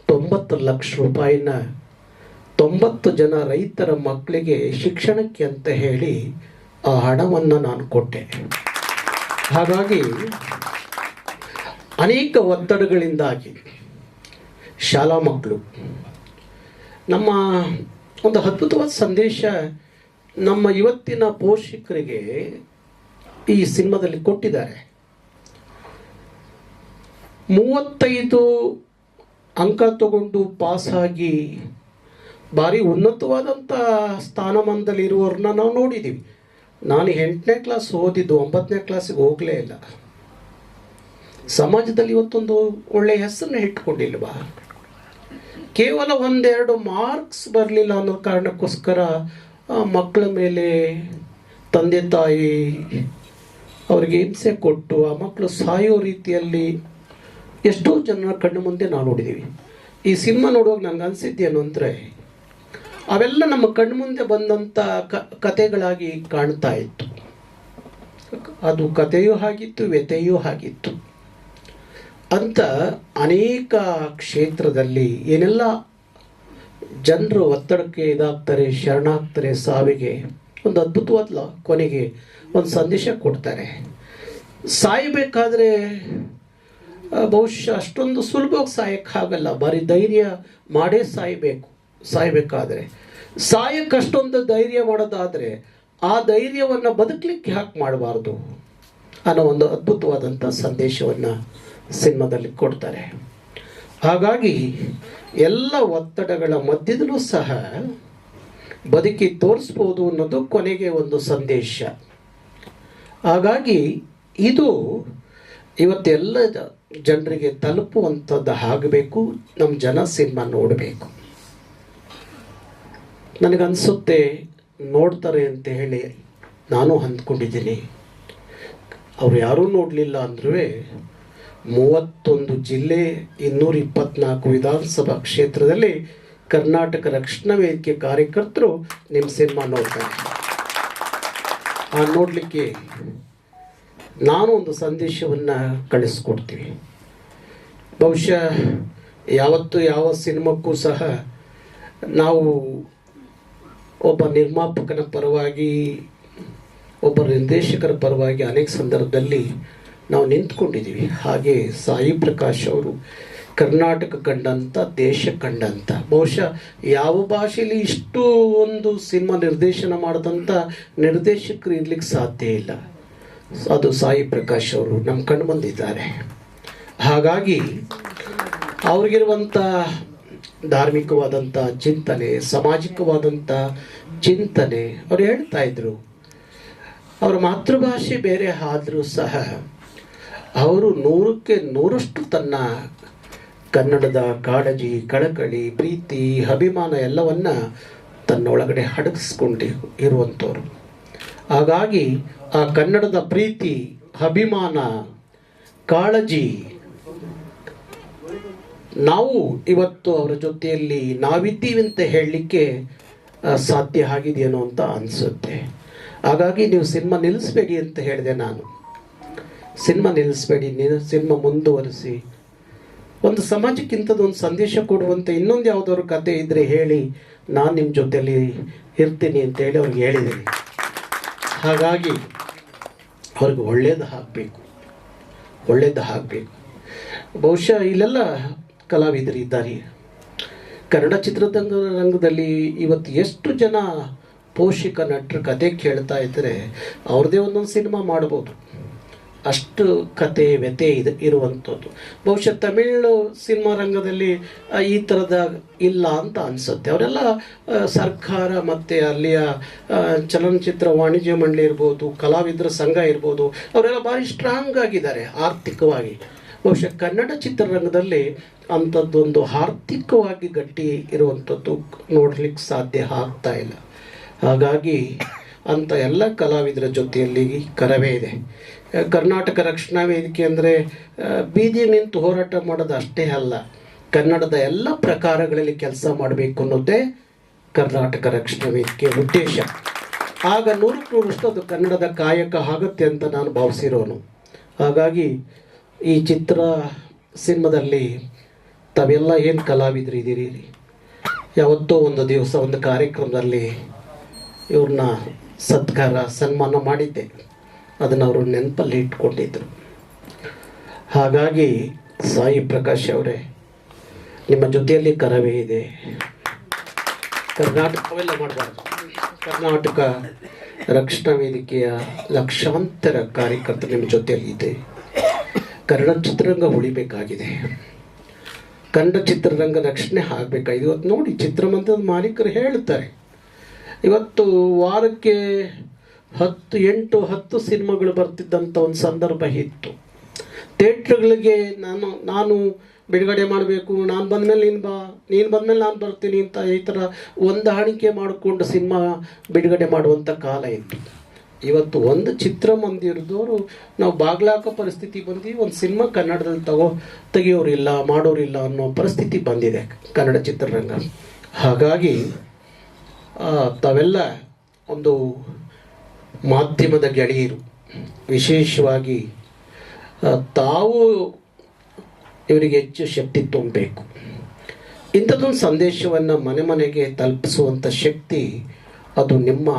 90 ಲಕ್ಷ ರೂಪಾಯಿನ 90 ಜನ ರೈತರ ಮಕ್ಕಳಿಗೆ ಶಿಕ್ಷಣಕ್ಕೆ ಅಂತ ಹೇಳಿ ಆ ಹಣವನ್ನು ನಾನು ಕೊಟ್ಟೆ. ಹಾಗಾಗಿ ಅನೇಕ ಒತ್ತಡಗಳಿಂದಾಗಿ ಶಾಲಾ ಮಕ್ಕಳು ನಮ್ಮ ಒಂದು ಅದ್ಭುತವಾದ ಸಂದೇಶ ನಮ್ಮ ಇವತ್ತಿನ ಪೋಷಕರಿಗೆ ಈ ಸಿನಿಮಾದಲ್ಲಿ ಕೊಟ್ಟಿದ್ದಾರೆ. 35 ಅಂಕ ತಗೊಂಡು ಪಾಸಾಗಿ ಭಾರಿ ಉನ್ನತವಾದಂಥ ಸ್ಥಾನಮಾನದಲ್ಲಿ ಇರುವವ್ರನ್ನ ನಾವು ನೋಡಿದ್ದೀವಿ. ನಾನು 8ನೇ ಕ್ಲಾಸ್ ಓದಿದ್ದು, 9ನೇ ಕ್ಲಾಸಿಗೆ ಹೋಗಲೇ ಇಲ್ಲ. ಸಮಾಜದಲ್ಲಿ ಇವತ್ತೊಂದು ಒಳ್ಳೆಯ ಹೆಸರನ್ನ ಇಟ್ಕೊಂಡಿಲ್ವಾ? ಕೇವಲ 1-2 ಮಾರ್ಕ್ಸ್ ಬರಲಿಲ್ಲ ಅನ್ನೋ ಕಾರಣಕ್ಕೋಸ್ಕರ ಮಕ್ಕಳ ಮೇಲೆ ತಂದೆ ತಾಯಿ ಅವರಿಗೆ ಹಿಂಸೆ ಕೊಟ್ಟು ಆ ಮಕ್ಕಳು ಸಾಯೋ ರೀತಿಯಲ್ಲಿ ಎಷ್ಟೋ ಜನರ ಕಣ್ಣು ಮುಂದೆ ನಾವು ನೋಡಿದ್ದೀವಿ. ಈ ಸಿನಿಮಾ ನೋಡುವಾಗ ನನಗೆ ಅನಿಸಿದ್ದೇನು ಅಂದರೆ, ಅವೆಲ್ಲ ನಮ್ಮ ಕಣ್ಣು ಮುಂದೆ ಬಂದಂಥ ಕಥೆಗಳಾಗಿ ಕಾಣ್ತಾ ಇತ್ತು. ಅದು ಕಥೆಯೂ ಆಗಿತ್ತು, ವ್ಯಥೆಯೂ ಆಗಿತ್ತು ಅಂತ ಅನೇಕ ಕ್ಷೇತ್ರದಲ್ಲಿ ಏನೆಲ್ಲ ಜನರು ಒತ್ತಡಕ್ಕೆ ಇದಾಗ್ತಾರೆ, ಶರಣಾಗ್ತಾರೆ, ಸಾವಿಗೆ ಒಂದು ಅದ್ಭುತವಾದ ಕೊನೆಗೆ ಒಂದು ಸಂದೇಶ ಕೊಡ್ತಾರೆ. ಸಾಯಬೇಕಾದ್ರೆ ಬಹುಶಃ ಅಷ್ಟೊಂದು ಸುಲಭವಾಗಿ ಸಾಯಕ್ಕಾಗಲ್ಲ, ಭಾರಿ ಧೈರ್ಯ ಮಾಡೇ ಸಾಯಬೇಕಾದ್ರೆ ಸಾಯಕ್ಕೆ ಅಷ್ಟೊಂದು ಧೈರ್ಯ ಮಾಡೋದಾದರೆ ಆ ಧೈರ್ಯವನ್ನು ಬದುಕಲಿಕ್ಕೆ ಯಾಕೆ ಮಾಡಬಾರ್ದು ಅನ್ನೋ ಒಂದು ಅದ್ಭುತವಾದಂಥ ಸಂದೇಶವನ್ನು ಸಿನಿಮಾದಲ್ಲಿ ಕೊಡ್ತಾರೆ. ಹಾಗಾಗಿ ಎಲ್ಲ ಒತ್ತಡಗಳ ಮಧ್ಯದಲ್ಲೂ ಸಹ ಬದುಕಿ ತೋರಿಸ್ಬೋದು ಅನ್ನೋದು ಕೊನೆಗೆ ಒಂದು ಸಂದೇಶ. ಹಾಗಾಗಿ ಇದು ಇವತ್ತೆಲ್ಲ ಜನರಿಗೆ ತಲುಪುವಂಥದ್ದು ಆಗಬೇಕು. ನಮ್ಮ ಜನ ಸಿನಿಮಾ ನೋಡಬೇಕು. ನನಗನ್ಸುತ್ತೆ ನೋಡ್ತಾರೆ ಅಂತ ಹೇಳಿ ನಾನು ಅಂದ್ಕೊಂಡಿದ್ದೀನಿ. ಅವ್ರು ಯಾರೂ ನೋಡಲಿಲ್ಲ ಅಂದ್ರೂ 31 ಜಿಲ್ಲೆ 224 ವಿಧಾನಸಭಾ ಕ್ಷೇತ್ರದಲ್ಲಿ ಕರ್ನಾಟಕ ರಕ್ಷಣಾ ವೇದಿಕೆ ಕಾರ್ಯಕರ್ತರು ನಿಮ್ಮ ಸಿನಿಮಾ ನೋಡ್ತಾರೆ. ಆ ನೋಡಲಿಕ್ಕೆ ನಾನು ಒಂದು ಸಂದೇಶವನ್ನು ಕಳಿಸ್ಕೊಡ್ತೀವಿ. ಬಹುಶಃ ಯಾವತ್ತೂ ಯಾವ ಸಿನಿಮಾಕ್ಕೂ ಸಹ ನಾವು ಒಬ್ಬ ನಿರ್ಮಾಪಕನ ಪರವಾಗಿ, ಒಬ್ಬ ನಿರ್ದೇಶಕರ ಪರವಾಗಿ ಅನೇಕ ಸಂದರ್ಭದಲ್ಲಿ ನಾವು ನಿಂತ್ಕೊಂಡಿದ್ದೀವಿ. ಹಾಗೆ ಸಾಯಿ ಪ್ರಕಾಶ್ ಅವರು ಕರ್ನಾಟಕ ಕಂಡಂಥ, ದೇಶ ಕಂಡಂಥ, ಬಹುಶಃ ಯಾವ ಭಾಷೆಯಲ್ಲಿ ಇಷ್ಟು ಒಂದು ಸಿನಿಮಾ ನಿರ್ದೇಶನ ಮಾಡಿದಂಥ ನಿರ್ದೇಶಕರು ಇರ್ಲಿಕ್ಕೆ ಸಾಧ್ಯ ಇಲ್ಲ. ಅದು ಸಾಯಿ ಪ್ರಕಾಶ್ ಅವರು ನಮ್ಮ ಕಣ್ಣು ಬಂದಿದ್ದಾರೆ. ಹಾಗಾಗಿ ಅವ್ರಿಗಿರುವಂಥ ಧಾರ್ಮಿಕವಾದಂಥ ಚಿಂತನೆ, ಸಾಮಾಜಿಕವಾದಂಥ ಚಿಂತನೆ, ಅವ್ರು ಹೇಳ್ತಾ ಇದ್ರು ಅವರ ಮಾತೃಭಾಷೆ ಬೇರೆ ಆದರೂ ಸಹ ಅವರು 100ಕ್ಕೆ 100ರಷ್ಟು ತನ್ನ ಕನ್ನಡದ ಕಾಳಜಿ, ಕಳಕಳಿ, ಪ್ರೀತಿ, ಅಭಿಮಾನ ಎಲ್ಲವನ್ನ ತನ್ನೊಳಗಡೆ ಅಡಗಿಸ್ಕೊಂಡು ಇರುವಂಥವ್ರು. ಹಾಗಾಗಿ ಆ ಕನ್ನಡದ ಪ್ರೀತಿ, ಅಭಿಮಾನ, ಕಾಳಜಿ ನಾವು ಇವತ್ತು ಅವರ ಜೊತೆಯಲ್ಲಿ ನಾವಿದ್ದೀವಿ ಅಂತ ಹೇಳಲಿಕ್ಕೆ ಸಾಧ್ಯ ಆಗಿದೆಯೇನೋ ಅಂತ ಅನಿಸುತ್ತೆ. ಹಾಗಾಗಿ ನೀವು ಸಿನಿಮಾ ನಿಲ್ಲಿಸಬೇಡಿ ಅಂತ ಹೇಳಿದೆ ನಾನು. ಸಿನಿಮಾ ನಿಲ್ಲಿಸಬೇಡಿ, ಸಿನಿಮಾ ಮುಂದುವರಿಸಿ, ಒಂದು ಸಮಾಜಕ್ಕೆ ಇಂಥದ್ದೊಂದು ಸಂದೇಶ ಕೊಡುವಂಥ ಇನ್ನೊಂದು ಯಾವುದಾದ್ರು ಕತೆ ಇದ್ದರೆ ಹೇಳಿ, ನಾನು ನಿಮ್ಮ ಜೊತೆಯಲ್ಲಿ ಇರ್ತೀನಿ ಅಂತೇಳಿ ಅವ್ರಿಗೆ ಹೇಳಿದ್ದೀನಿ. ಹಾಗಾಗಿ ಅವ್ರಿಗೆ ಒಳ್ಳೇದು ಆಗಬೇಕು. ಬಹುಶಃ ಇಲ್ಲೆಲ್ಲ ಕಲಾವಿದರು ಇದ್ದಾರೆ. ಕನ್ನಡ ಚಿತ್ರರಂಗದಲ್ಲಿ ಇವತ್ತು ಎಷ್ಟು ಜನ ಪೋಷಕ ನಟರ ಕತೆ ಕೇಳ್ತಾ ಇದ್ದರೆ ಅವ್ರದ್ದೇ ಒಂದೊಂದು ಸಿನಿಮಾ ಮಾಡ್ಬೋದು. ಅಷ್ಟು ಕತೆ ವ್ಯತೆ ಇರುವಂಥದ್ದು. ಬಹುಶಃ ತಮಿಳು ಸಿನಿಮಾ ರಂಗದಲ್ಲಿ ಈ ಥರದ ಇಲ್ಲ ಅಂತ ಅನಿಸುತ್ತೆ. ಅವರೆಲ್ಲ ಸರ್ಕಾರ ಮತ್ತು ಅಲ್ಲಿಯ ಚಲನಚಿತ್ರ ವಾಣಿಜ್ಯ ಮಂಡಳಿ ಇರ್ಬೋದು, ಕಲಾವಿದರ ಸಂಘ ಇರ್ಬೋದು, ಅವರೆಲ್ಲ ಭಾರಿ ಸ್ಟ್ರಾಂಗ್ ಆಗಿದ್ದಾರೆ ಆರ್ಥಿಕವಾಗಿ. ಬಹುಶಃ ಕನ್ನಡ ಚಿತ್ರರಂಗದಲ್ಲಿ ಅಂಥದ್ದೊಂದು ಆರ್ಥಿಕವಾಗಿ ಗಟ್ಟಿ ಇರುವಂಥದ್ದು ನೋಡಲಿಕ್ಕೆ ಸಾಧ್ಯ ಆಗ್ತಾ ಇಲ್ಲ. ಹಾಗಾಗಿ ಅಂಥ ಎಲ್ಲ ಕಲಾವಿದರ ಜೊತೆಯಲ್ಲಿ ಕರವೇ ಇದೆ. ಕರ್ನಾಟಕ ರಕ್ಷಣಾ ವೇದಿಕೆ ಅಂದರೆ ಬೀದಿ ನಿಂತು ಹೋರಾಟ ಮಾಡೋದು ಅಷ್ಟೇ ಅಲ್ಲ, ಕನ್ನಡದ ಎಲ್ಲ ಪ್ರಕಾರಗಳಲ್ಲಿ ಕೆಲಸ ಮಾಡಬೇಕು ಅನ್ನೋದೇ ಕರ್ನಾಟಕ ರಕ್ಷಣಾ ವೇದಿಕೆ ಉದ್ದೇಶ. ಆಗ 100% ಅದು ಕನ್ನಡದ ಕಾಯಕ ಆಗುತ್ತೆ ಅಂತ ನಾನು ಭಾವಿಸಿರೋನು. ಹಾಗಾಗಿ ಈ ಸಿನಿಮಾದಲ್ಲಿ ತಾವೆಲ್ಲ ಏನು ಕಲಾವಿದರು ಇದ್ದೀರಿ, ಯಾವತ್ತೋ ಒಂದು ದಿವಸ ಒಂದು ಕಾರ್ಯಕ್ರಮದಲ್ಲಿ ಇವ್ರನ್ನ ಸನ್ಮಾನ ಮಾಡಿದ್ದೆ. ಅದನ್ನು ಅವರು ನೆನಪಲ್ಲಿ ಇಟ್ಕೊಂಡಿದ್ದರು. ಹಾಗಾಗಿ ಸಾಯಿ ಪ್ರಕಾಶ್ ಅವರೇ, ನಿಮ್ಮ ಜೊತೆಯಲ್ಲಿ ಕರವೇ ಇದೆ. ಕರ್ನಾಟಕವೆಲ್ಲ ಮಾಡಬಾರ್ದು. ಕರ್ನಾಟಕ ರಕ್ಷಣಾ ವೇದಿಕೆಯ ಲಕ್ಷಾಂತರ ಕಾರ್ಯಕರ್ತರು ನಿಮ್ಮ ಜೊತೆಯಲ್ಲಿ ಇದೆ. ಕನ್ನಡ ಚಿತ್ರರಂಗ ಉಳಿಬೇಕಾಗಿದೆ. ಕನ್ನಡ ಚಿತ್ರರಂಗ ರಕ್ಷಣೆ ಆಗಬೇಕಾಗಿದೆ. ಇವತ್ತು ನೋಡಿ, ಚಿತ್ರಮಂದಿರದ ಮಾಲೀಕರು ಹೇಳ್ತಾರೆ, ಇವತ್ತು ವಾರಕ್ಕೆ 10 ಸಿನಿಮಾಗಳು ಬರ್ತಿದ್ದಂಥ ಒಂದು ಸಂದರ್ಭ ಇತ್ತು. ಥಿಯೇಟ್ರ್ಗಳಿಗೆ ನಾನು ಬಿಡುಗಡೆ ಮಾಡಬೇಕು, ನಾನು ಬಂದಮೇಲೆ ನೀನು ಬಂದಮೇಲೆ ನಾನು ಬರ್ತೀನಿ ಅಂತ ಈ ಥರ ಹೊಂದಾಣಿಕೆ ಮಾಡಿಕೊಂಡು ಸಿನಿಮಾ ಬಿಡುಗಡೆ ಮಾಡುವಂಥ ಕಾಲ ಇತ್ತು. ಇವತ್ತು ಒಂದು ಚಿತ್ರಮಂದಿರದವರು ನಾವು ಬಾಗ್ಲಾಕೋ ಪರಿಸ್ಥಿತಿ ಬಂದು ಒಂದು ಸಿನಿಮಾ ಕನ್ನಡದಲ್ಲಿ ತೆಗಿಯೋರಿಲ್ಲ, ಮಾಡೋರಿಲ್ಲ ಅನ್ನೋ ಪರಿಸ್ಥಿತಿ ಬಂದಿದೆ ಕನ್ನಡ ಚಿತ್ರರಂಗ. ಹಾಗಾಗಿ ತಾವೆಲ್ಲ ಒಂದು ಮಾಧ್ಯಮದ ಗೆಳೆಯರು, ವಿಶೇಷವಾಗಿ ತಾವು ಇವರಿಗೆ ಹೆಚ್ಚು ಶಕ್ತಿ ತುಂಬಬೇಕು. ಇಂಥದ್ದೊಂದು ಸಂದೇಶವನ್ನು ಮನೆ ಮನೆಗೆ ತಲುಪಿಸುವಂಥ ಶಕ್ತಿ ಅದು ನಿಮ್ಮ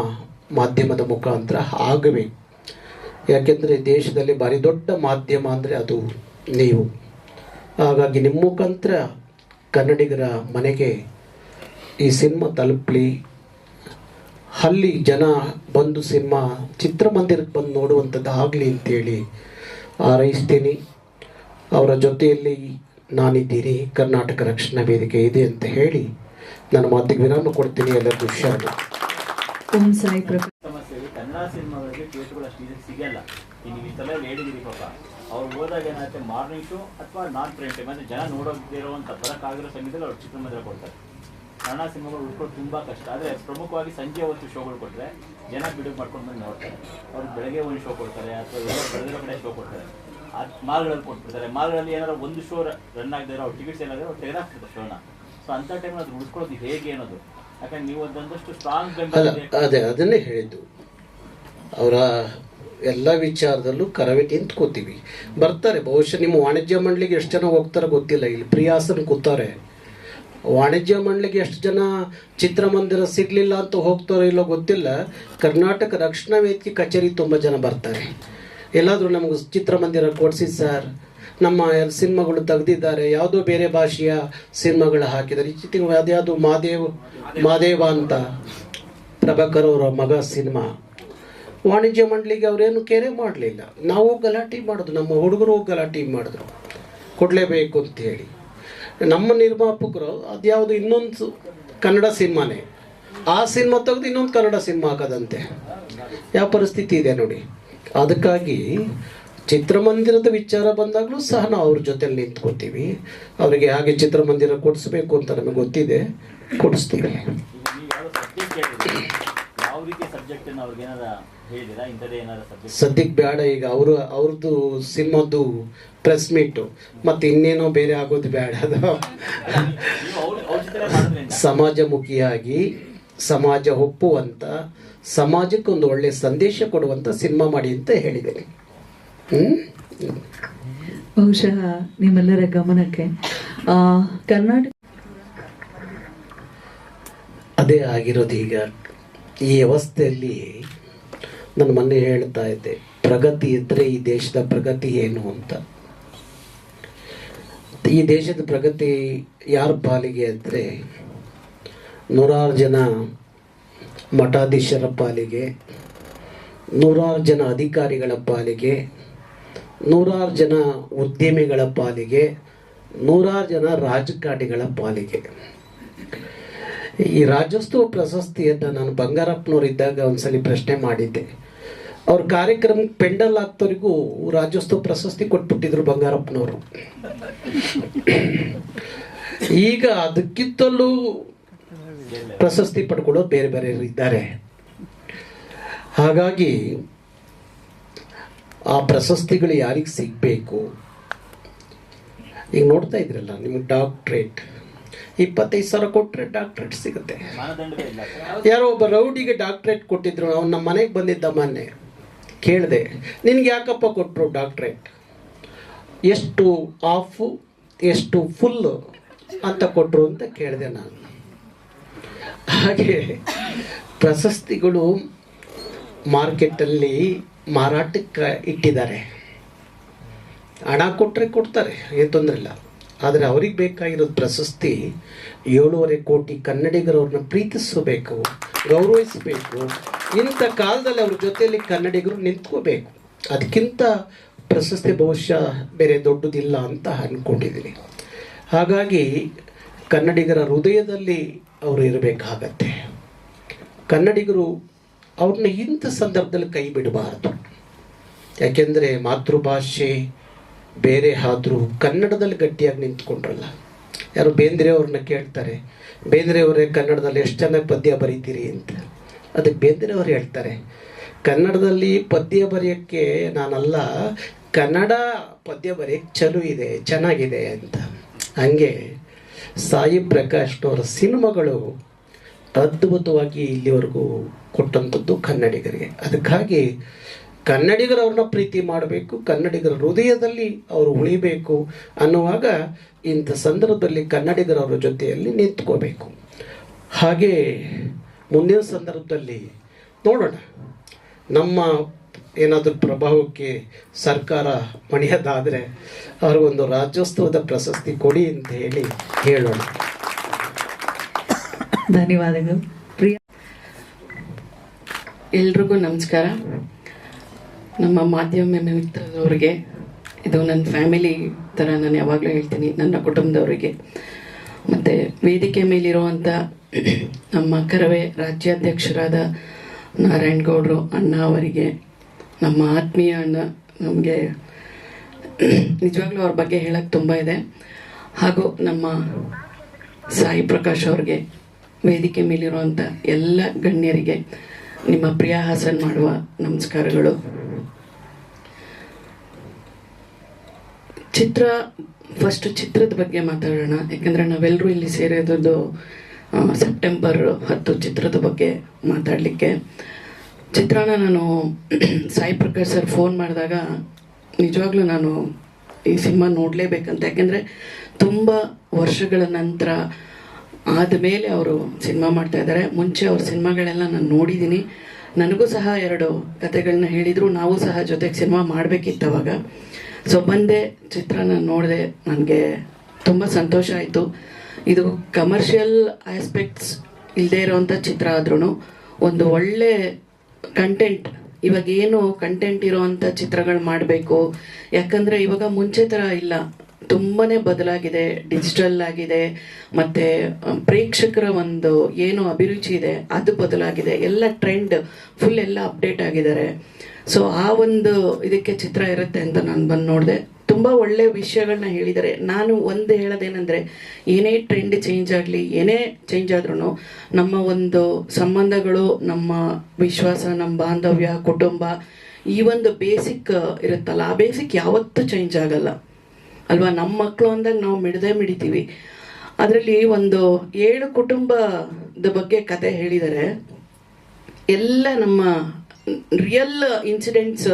ಮಾಧ್ಯಮದ ಮುಖಾಂತರ ಆಗಬೇಕು. ಯಾಕೆಂದರೆ ದೇಶದಲ್ಲಿ ಭಾರಿ ದೊಡ್ಡ ಮಾಧ್ಯಮ ಅಂದರೆ ಅದು ನೀವು. ಹಾಗಾಗಿ ನಿಮ್ಮ ಮುಖಾಂತರ ಕನ್ನಡಿಗರ ಮನೆಗೆ ಈ ಸಿನಿಮಾ ತಲುಪಲಿ, ಅಲ್ಲಿ ಜನ ಬಂದು ಸಿನಿಮಾ ಚಿತ್ರಮಂದಿರಕ್ಕೆ ಬಂದು ನೋಡುವಂಥದ್ದು ಆಗಲಿ ಅಂತೇಳಿ ಹಾರೈಸ್ತೀನಿ. ಅವರ ಜೊತೆಯಲ್ಲಿ ನಾನಿದ್ದೀನಿ, ಕರ್ನಾಟಕ ರಕ್ಷಣಾ ವೇದಿಕೆ ಇದೆ ಅಂತ ಹೇಳಿ ನಾನು ಮಾತಿಗೆ ವಿರಾಮ ಕೊಡ್ತೀನಿ. ಎಲ್ಲರಿಗೂ ಹುಷಾರು. ಓಂ ಸಾಯಿ ಪ್ರಕಾಶ್. ಸಮಸ್ಯೆ ಕನ್ನಡ ಸಿನಿಮಾಗಳಿಗೆ ಥಿಯೇಟರ್ಗಳು ಅಷ್ಟು ಈಸಿ ಸಿಗಲ್ಲ. ನೀವು ಈ ಥರ ಹೇಳಿದಿರಿ ಪಾಪ, ಅವ್ರು ಹೋದಾಗ ಏನಾಗುತ್ತೆ, ಮಾರ್ನಿಂಗ್ ಶೋ ಅಥವಾ ನಾನ್ ಪ್ರಿಂಟ್ ಟೈಮ್ ಅಂದರೆ ಜನ ನೋಡೋದಿರುವಂಥ ಬರೋಕ್ಕಾಗಿರೋ ಸಮಯದಲ್ಲಿ ಅವ್ರು ಚಿತ್ರಮಂದಿರ ಕೊಡ್ತಾರೆ. ಕನ್ನಡ ಸಿನಿಮಾಗಳು ಉಳ್ಕೊಳ್ಳೋದು ತುಂಬ ಕಷ್ಟ. ಆದರೆ ಪ್ರಮುಖವಾಗಿ ಸಂಜೆ ಹೊತ್ತು ಶೋಗಳು ಕೊಟ್ಟರೆ ಜನ ಬಿಡುಗಡೆ ಮಾಡ್ಕೊಂಡು ಬಂದು ನೋಡ್ತಾರೆ. ಅವ್ರು ಬೆಳಗ್ಗೆ ಒಂದು ಶೋ ಕೊಡ್ತಾರೆ ಅಥವಾ ಎಲ್ಲ ಬೆಳೆದಿರೋ ಕಡೆ ಶೋ ಕೊಡ್ತಾರೆ. ಮಾಲ್ಗಳಲ್ಲಿ ಕೊಟ್ಬಿಡ್ತಾರೆ. ಮಾಲ್ಗಳಲ್ಲಿ ಏನಾದ್ರು ಒಂದು ಶೋ ರನ್ ಆಗದಿರೋ ಅವ್ರು ಟಿಕೆಟ್ಸ್ ಏನಾದರೂ ಅವ್ರು ತೆಗೆದಾಕ್ತಾರೆ ಶೋನ. ಸೊ ಅಂಥ ಟೈಮಲ್ಲಿ ಅದು ಉಳಿಸ್ಕೊಳ್ಳೋದು ಹೇಗೆ ಅನ್ನೋದು, ಯಾಕಂದ್ರೆ ನೀವು ಒಂದಷ್ಟು ಸ್ಟ್ರಾಂಗ್ ಅದನ್ನೇ ಹೇಳಿದ್ದು. ಅವರ ಎಲ್ಲ ವಿಚಾರದಲ್ಲೂ ಕರವೇ ನಿಂತ್ಕೋತೀವಿ. ಬರ್ತಾರೆ. ಬಹುಶಃ ನಿಮ್ಮ ವಾಣಿಜ್ಯ ಮಂಡಳಿಗೆ ಎಷ್ಟು ಜನ ಹೋಗ್ತಾರೆ ಗೊತ್ತಿಲ್ಲ. ಇಲ್ಲಿ ಪ್ರಿಯಾಸನ್ ಕೂತಾರೆ. ವಾಣಿಜ್ಯ ಮಂಡಳಿಗೆ ಎಷ್ಟು ಜನ ಚಿತ್ರಮಂದಿರ ಸಿಗಲಿಲ್ಲ ಅಂತ ಹೋಗ್ತಾರೋ ಇಲ್ಲೋ ಗೊತ್ತಿಲ್ಲ. ಕರ್ನಾಟಕ ರಕ್ಷಣಾ ವೇದಿಕೆ ಕಚೇರಿ ತುಂಬ ಜನ ಬರ್ತಾರೆ. ಎಲ್ಲಾದರೂ ನಮಗೆ ಚಿತ್ರಮಂದಿರ ಕೊಡಿಸಿ ಸರ್, ನಮ್ಮ ಸಿನಿಮಾಗಳು ತೆಗೆದಿದ್ದಾರೆ, ಯಾವುದೋ ಬೇರೆ ಭಾಷೆಯ ಸಿನಿಮಾಗಳು ಹಾಕಿದ್ದಾರೆ. ಇತ್ತೀಚೆಗೆ ಅದ್ಯಾವುದು ಮಾದೇವ ಅಂತ ಪ್ರಭಾಕರ್ ಅವರ ಮಗ ಸಿನಿಮಾ ವಾಣಿಜ್ಯ ಮಂಡಳಿಗೆ ಅವರೇನು ಕೇರೆ ಮಾಡಲಿಲ್ಲ. ನಾವು ಗಲಾಟೆ ಮಾಡೋದು, ನಮ್ಮ ಹುಡುಗರು ಗಲಾಟೆ ಮಾಡಿದ್ರು, ಕೊಡಲೇಬೇಕು ಅಂತ ಹೇಳಿ. ನಮ್ಮ ನಿರ್ಮಾಪಕರು ಅದ್ಯಾವುದು ಇನ್ನೊಂದು ಕನ್ನಡ ಸಿನಿಮಾನೇ, ಆ ಸಿನಿಮಾ ತೆಗೆದು ಇನ್ನೊಂದು ಕನ್ನಡ ಸಿನಿಮಾ ಹಾಕೋದಂತೆ. ಯಾವ ಪರಿಸ್ಥಿತಿ ಇದೆ ನೋಡಿ. ಅದಕ್ಕಾಗಿ ಚಿತ್ರಮಂದಿರದ ವಿಚಾರ ಬಂದಾಗಲೂ ಸಹ ನಾವು ಅವ್ರ ಜೊತೆಲಿ ನಿಂತ್ಕೋತೀವಿ. ಅವರಿಗೆ ಹಾಗೆ ಚಿತ್ರಮಂದಿರ ಕೊಡಿಸ್ಬೇಕು ಅಂತ ನಮಗೆ ಗೊತ್ತಿದೆ, ಕೊಡಿಸ್ತೀವಿ. ಸದ್ಯಕ್ಕೆ ಬೇಡ. ಈಗ ಅವ್ರದ್ದು ಸಿನಿಮಾದ್ದು ಪ್ರೆಸ್ ಮೀಟು ಮತ್ತು ಇನ್ನೇನೋ ಬೇರೆ ಆಗೋದು ಬೇಡ. ಅದು ಸಮಾಜಮುಖಿಯಾಗಿ, ಸಮಾಜ ಒಪ್ಪುವಂಥ, ಸಮಾಜಕ್ಕೆ ಒಂದು ಒಳ್ಳೆಯ ಸಂದೇಶ ಕೊಡುವಂಥ ಸಿನಿಮಾ ಮಾಡಿ ಅಂತ ಹೇಳಿದ್ದೇನೆ. ಬಹುಶಃ ನಿಮ್ಮೆಲ್ಲರ ಗಮನಕ್ಕೆ ಕರ್ನಾಟಕ ಅದೇ ಆಗಿರೋದು. ಈಗ ಈ ವ್ಯವಸ್ಥೆಯಲ್ಲಿ ನಾನು ಮೊನ್ನೆ ಹೇಳ್ತಾ ಇದ್ದೆ, ಪ್ರಗತಿ ಇದ್ದರೆ ಈ ದೇಶದ ಪ್ರಗತಿ ಏನು ಅಂತ. ಈ ದೇಶದ ಪ್ರಗತಿ ಯಾರ ಪಾಲಿಗೆ ಅಂದರೆ ನೂರಾರು ಜನ ಮಠಾಧೀಶರ ಪಾಲಿಗೆ, ನೂರಾರು ಜನ ಅಧಿಕಾರಿಗಳ ಪಾಲಿಗೆ, ನೂರಾರು ಜನ ಉದ್ಯಮಿಗಳ ಪಾಲಿಗೆ, ನೂರಾರು ಜನ ರಾಜಕಾರಣಿಗಳ ಪಾಲಿಗೆ. ಈ ರಾಜ್ಯೋತ್ಸವ ಪ್ರಶಸ್ತಿಯನ್ನು ನಾನು ಬಂಗಾರಪ್ಪನವರಿದ್ದಾಗ ಒಂದ್ಸಲಿ ಪ್ರಶ್ನೆ ಮಾಡಿದ್ದೆ. ಅವ್ರ ಕಾರ್ಯಕ್ರಮಕ್ಕೆ ಪೆಂಡಲ್ ಆಗ್ತವ್ರಿಗೂ ರಾಜ್ಯೋತ್ಸವ ಪ್ರಶಸ್ತಿ ಕೊಟ್ಬಿಟ್ಟಿದ್ರು ಬಂಗಾರಪ್ಪನವರು. ಈಗ ಅದಕ್ಕಿಂತಲೂ ಪ್ರಶಸ್ತಿ ಪಡ್ಕೊಳ್ಳೋರು ಬೇರೆ ಬೇರೆ ಇದ್ದಾರೆ. ಹಾಗಾಗಿ ಆ ಪ್ರಶಸ್ತಿಗಳು ಯಾರಿಗೆ ಸಿಗಬೇಕು? ಈಗ ನೋಡ್ತಾ ಇದ್ರಲ್ಲ, ನಿಮಗೆ ಡಾಕ್ಟ್ರೇಟ್ 25,000 ಕೊಟ್ಟರೆ ಡಾಕ್ಟ್ರೇಟ್ ಸಿಗುತ್ತೆ. ಯಾರೋ ಒಬ್ಬ ರೌಡಿಗೆ ಡಾಕ್ಟ್ರೇಟ್ ಕೊಟ್ಟಿದ್ರು. ಅವ್ನು ನಮ್ಮ ಮನೆಗೆ ಬಂದಿದ್ದ ಮೊನ್ನೆ. ಕೇಳಿದೆ, ನಿನಗೆ ಯಾಕಪ್ಪ ಕೊಟ್ಟರು ಡಾಕ್ಟ್ರೇಟ್? ಎಷ್ಟು ಆಫು ಎಷ್ಟು ಫುಲ್ಲು ಅಂತ ಕೊಟ್ಟರು ಅಂತ ಕೇಳಿದೆ ನಾನು. ಹಾಗೆ ಪ್ರಶಸ್ತಿಗಳು ಮಾರ್ಕೆಟಲ್ಲಿ ಮಾರಾಟಕ್ಕೆ ಇಟ್ಟಿದ್ದಾರೆ. ಹಣ ಕೊಟ್ಟರೆ ಕೊಡ್ತಾರೆ, ಏನು ತೊಂದರೆ ಇಲ್ಲ. ಆದರೆ ಅವ್ರಿಗೆ ಬೇಕಾಗಿರೋದು ಪ್ರಶಸ್ತಿ 7.5 ಕೋಟಿ ಕನ್ನಡಿಗರವ್ರನ್ನ ಪ್ರೀತಿಸಬೇಕು, ಗೌರವಿಸಬೇಕು. ಇಂಥ ಕಾಲದಲ್ಲಿ ಅವ್ರ ಜೊತೆಯಲ್ಲಿ ಕನ್ನಡಿಗರು ನಿಂತ್ಕೋಬೇಕು. ಅದಕ್ಕಿಂತ ಪ್ರಶಸ್ತಿ ಬಹುಶಃ ಬೇರೆ ದೊಡ್ಡದಿಲ್ಲ ಅಂತ ಅಂದ್ಕೊಂಡಿದ್ದೀನಿ. ಹಾಗಾಗಿ ಕನ್ನಡಿಗರ ಹೃದಯದಲ್ಲಿ ಅವರು ಇರಬೇಕಾಗತ್ತೆ. ಕನ್ನಡಿಗರು ಅವ್ರನ್ನ ಇಂಥ ಸಂದರ್ಭದಲ್ಲಿ ಕೈ ಬಿಡಬಾರದು. ಯಾಕೆಂದರೆ ಮಾತೃಭಾಷೆ ಬೇರೆ ಆದರೂ ಕನ್ನಡದಲ್ಲಿ ಗಟ್ಟಿಯಾಗಿ ನಿಂತ್ಕೊಂಡ್ರಲ್ಲ. ಯಾರು ಬೇಂದ್ರೆಯವ್ರನ್ನ ಕೇಳ್ತಾರೆ, ಬೇಂದ್ರೆಯವರೇ ಕನ್ನಡದಲ್ಲಿ ಎಷ್ಟು ಚೆನ್ನಾಗಿ ಪದ್ಯ ಬರೀತೀರಿ ಅಂತ. ಅದಕ್ಕೆ ಬೇಂದ್ರೆಯವರು ಹೇಳ್ತಾರೆ, ಕನ್ನಡದಲ್ಲಿ ಪದ್ಯ ಬರೆಯೋಕ್ಕೆ ನಾನಲ್ಲ, ಕನ್ನಡ ಪದ್ಯ ಬರೆಯೋಕ್ಕೆ ಚಲೋ ಇದೆ, ಚೆನ್ನಾಗಿದೆ ಅಂತ. ಹಂಗೆ ಸಾಯಿ ಪ್ರಕಾಶ್ನವರ ಸಿನಿಮಾಗಳು ಅದ್ಭುತವಾಗಿ ಇಲ್ಲಿವರೆಗೂ ಕೊಟ್ಟಂಥದ್ದು ಕನ್ನಡಿಗರಿಗೆ. ಅದಕ್ಕಾಗಿ ಕನ್ನಡಿಗರವ್ರನ್ನ ಪ್ರೀತಿ ಮಾಡಬೇಕು, ಕನ್ನಡಿಗರ ಹೃದಯದಲ್ಲಿ ಅವರು ಉಳಿಬೇಕು ಅನ್ನುವಾಗ ಇಂಥ ಸಂದರ್ಭದಲ್ಲಿ ಕನ್ನಡಿಗರವ್ರ ಜೊತೆಯಲ್ಲಿ ನಿಂತ್ಕೋಬೇಕು. ಹಾಗೆ ಮುಂದಿನ ಸಂದರ್ಭದಲ್ಲಿ ನೋಡೋಣ, ನಮ್ಮ ಏನಾದರೂ ಪ್ರಭಾವಕ್ಕೆ ಸರ್ಕಾರ ಮಣಿಯೋದಾದರೆ ಅವ್ರಿಗೊಂದು ರಾಜ್ಯೋತ್ಸವದ ಪ್ರಶಸ್ತಿ ಕೊಡಿ ಅಂತ ಹೇಳೋಣ. ಧನ್ಯವಾದಗಳು. ಪ್ರಿಯಾ, ಎಲ್ರಿಗೂ ನಮಸ್ಕಾರ. ನಮ್ಮ ಮಾಧ್ಯಮ ಮಿತ್ರರವರಿಗೆ, ಇದು ನನ್ನ ಫ್ಯಾಮಿಲಿ ಥರ ನಾನು ಯಾವಾಗಲೂ ಹೇಳ್ತೀನಿ, ನನ್ನ ಕುಟುಂಬದವರಿಗೆ, ಮತ್ತು ವೇದಿಕೆ ಮೇಲಿರುವಂಥ ನಮ್ಮ ಕರವೇ ರಾಜ್ಯಾಧ್ಯಕ್ಷರಾದ ನಾರಾಯಣಗೌಡರು ಅಣ್ಣ ಅವರಿಗೆ, ನಮ್ಮ ಆತ್ಮೀಯ ಅಣ್ಣ, ನಮಗೆ ನಿಜವಾಗ್ಲೂ ಅವ್ರ ಬಗ್ಗೆ ಹೇಳೋಕ್ಕೆ ತುಂಬ ಇದೆ. ಹಾಗೂ ನಮ್ಮ ಸಾಯಿ ಪ್ರಕಾಶ್ ಅವ್ರಿಗೆ, ವೇದಿಕೆ ಮೇಲಿರುವಂಥ ಎಲ್ಲ ಗಣ್ಯರಿಗೆ ನಿಮ್ಮ ಪ್ರಿಯ ಹಾಸನ್ ಮಾಡುವ ನಮಸ್ಕಾರಗಳು. ಫಸ್ಟ್ ಚಿತ್ರದ ಬಗ್ಗೆ ಮಾತಾಡೋಣ. ಯಾಕಂದರೆ ನಾವೆಲ್ಲರೂ ಇಲ್ಲಿ ಸೇರಿರೋದು ಸೆಪ್ಟೆಂಬರ್ 10 ಚಿತ್ರದ ಬಗ್ಗೆ ಮಾತಾಡಲಿಕ್ಕೆ. ಚಿತ್ರಾನ ನಾನು ಸಾಯಿ ಪ್ರಕಾಶ್ ಸರ್ ಫೋನ್ ಮಾಡಿದಾಗ ನಿಜವಾಗ್ಲೂ ನಾನು ಈ ಸಿನಿಮಾ ನೋಡಲೇಬೇಕಂತ, ಯಾಕೆಂದರೆ ತುಂಬ ವರ್ಷಗಳ ನಂತರ ಆದಮೇಲೆ ಅವರು ಸಿನಿಮಾ ಮಾಡ್ತಾ ಇದ್ದಾರೆ. ಮುಂಚೆ ಅವ್ರ ಸಿನಿಮಾಗಳೆಲ್ಲ ನಾನು ನೋಡಿದ್ದೀನಿ, ನನಗೂ ಸಹ 2 ಕತೆಗಳನ್ನ ಹೇಳಿದರು, ನಾವು ಸಹ ಜೊತೆಗೆ ಸಿನಿಮಾ ಮಾಡಬೇಕಿತ್ತು ಅವಾಗ. ಸೊ ಬಂದೆ, ಚಿತ್ರನ ನೋಡಿದೆ, ನನಗೆ ತುಂಬ ಸಂತೋಷ ಆಯಿತು. ಇದು ಕಮರ್ಷಿಯಲ್ ಆಸ್ಪೆಕ್ಟ್ಸ್ ಇಲ್ಲದೆ ಇರೋವಂಥ ಚಿತ್ರ ಆದ್ರೂ ಒಂದು ಒಳ್ಳೆ ಕಂಟೆಂಟ್, ಇವಾಗ ಏನು ಕಂಟೆಂಟ್ ಇರೋವಂಥ ಚಿತ್ರಗಳು ಮಾಡಬೇಕು. ಯಾಕಂದರೆ ಇವಾಗ ಮುಂಚೆ ಥರ ಇಲ್ಲ, ತುಂಬಾ ಬದಲಾಗಿದೆ, ಡಿಜಿಟಲ್ ಆಗಿದೆ, ಮತ್ತು ಪ್ರೇಕ್ಷಕರ ಒಂದು ಏನು ಅಭಿರುಚಿ ಇದೆ ಅದು ಬದಲಾಗಿದೆ, ಎಲ್ಲ ಟ್ರೆಂಡ್ ಫುಲ್ ಎಲ್ಲ ಅಪ್ಡೇಟ್ ಆಗಿದ್ದಾರೆ. ಸೊ ಆ ಒಂದು ಇದಕ್ಕೆ ಚಿತ್ರ ಇರುತ್ತೆ ಅಂತ ನಾನು ಬಂದು ನೋಡಿದೆ. ತುಂಬ ಒಳ್ಳೆ ವಿಷಯಗಳನ್ನ ಹೇಳಿದ್ದಾರೆ. ನಾನು ಒಂದು ಹೇಳೋದೇನೆಂದರೆ, ಏನೇ ಟ್ರೆಂಡ್ ಚೇಂಜ್ ಆಗಲಿ, ಏನೇ ಚೇಂಜ್ ಆದ್ರೂ ನಮ್ಮ ಒಂದು ಸಂಬಂಧಗಳು, ನಮ್ಮ ವಿಶ್ವಾಸ, ನಮ್ಮ ಬಾಂಧವ್ಯ, ಕುಟುಂಬ, ಈ ಒಂದು ಬೇಸಿಕ್ ಇರುತ್ತಲ್ಲ, ಆ ಬೇಸಿಕ್ ಯಾವತ್ತೂ ಚೇಂಜ್ ಆಗಲ್ಲ ಅಲ್ವಾ. ನಮ್ಮ ಮಕ್ಕಳು ಅಂದಾಗ ನಾವು ಮಿಡಿತೀವಿ. ಅದರಲ್ಲಿ ಒಂದು 7 ಕುಟುಂಬದ ಬಗ್ಗೆ ಕತೆ ಹೇಳಿದ್ದಾರೆ. ಎಲ್ಲ ನಮ್ಮ ರಿಯಲ್ ಇನ್ಸಿಡೆಂಟ್ಸ್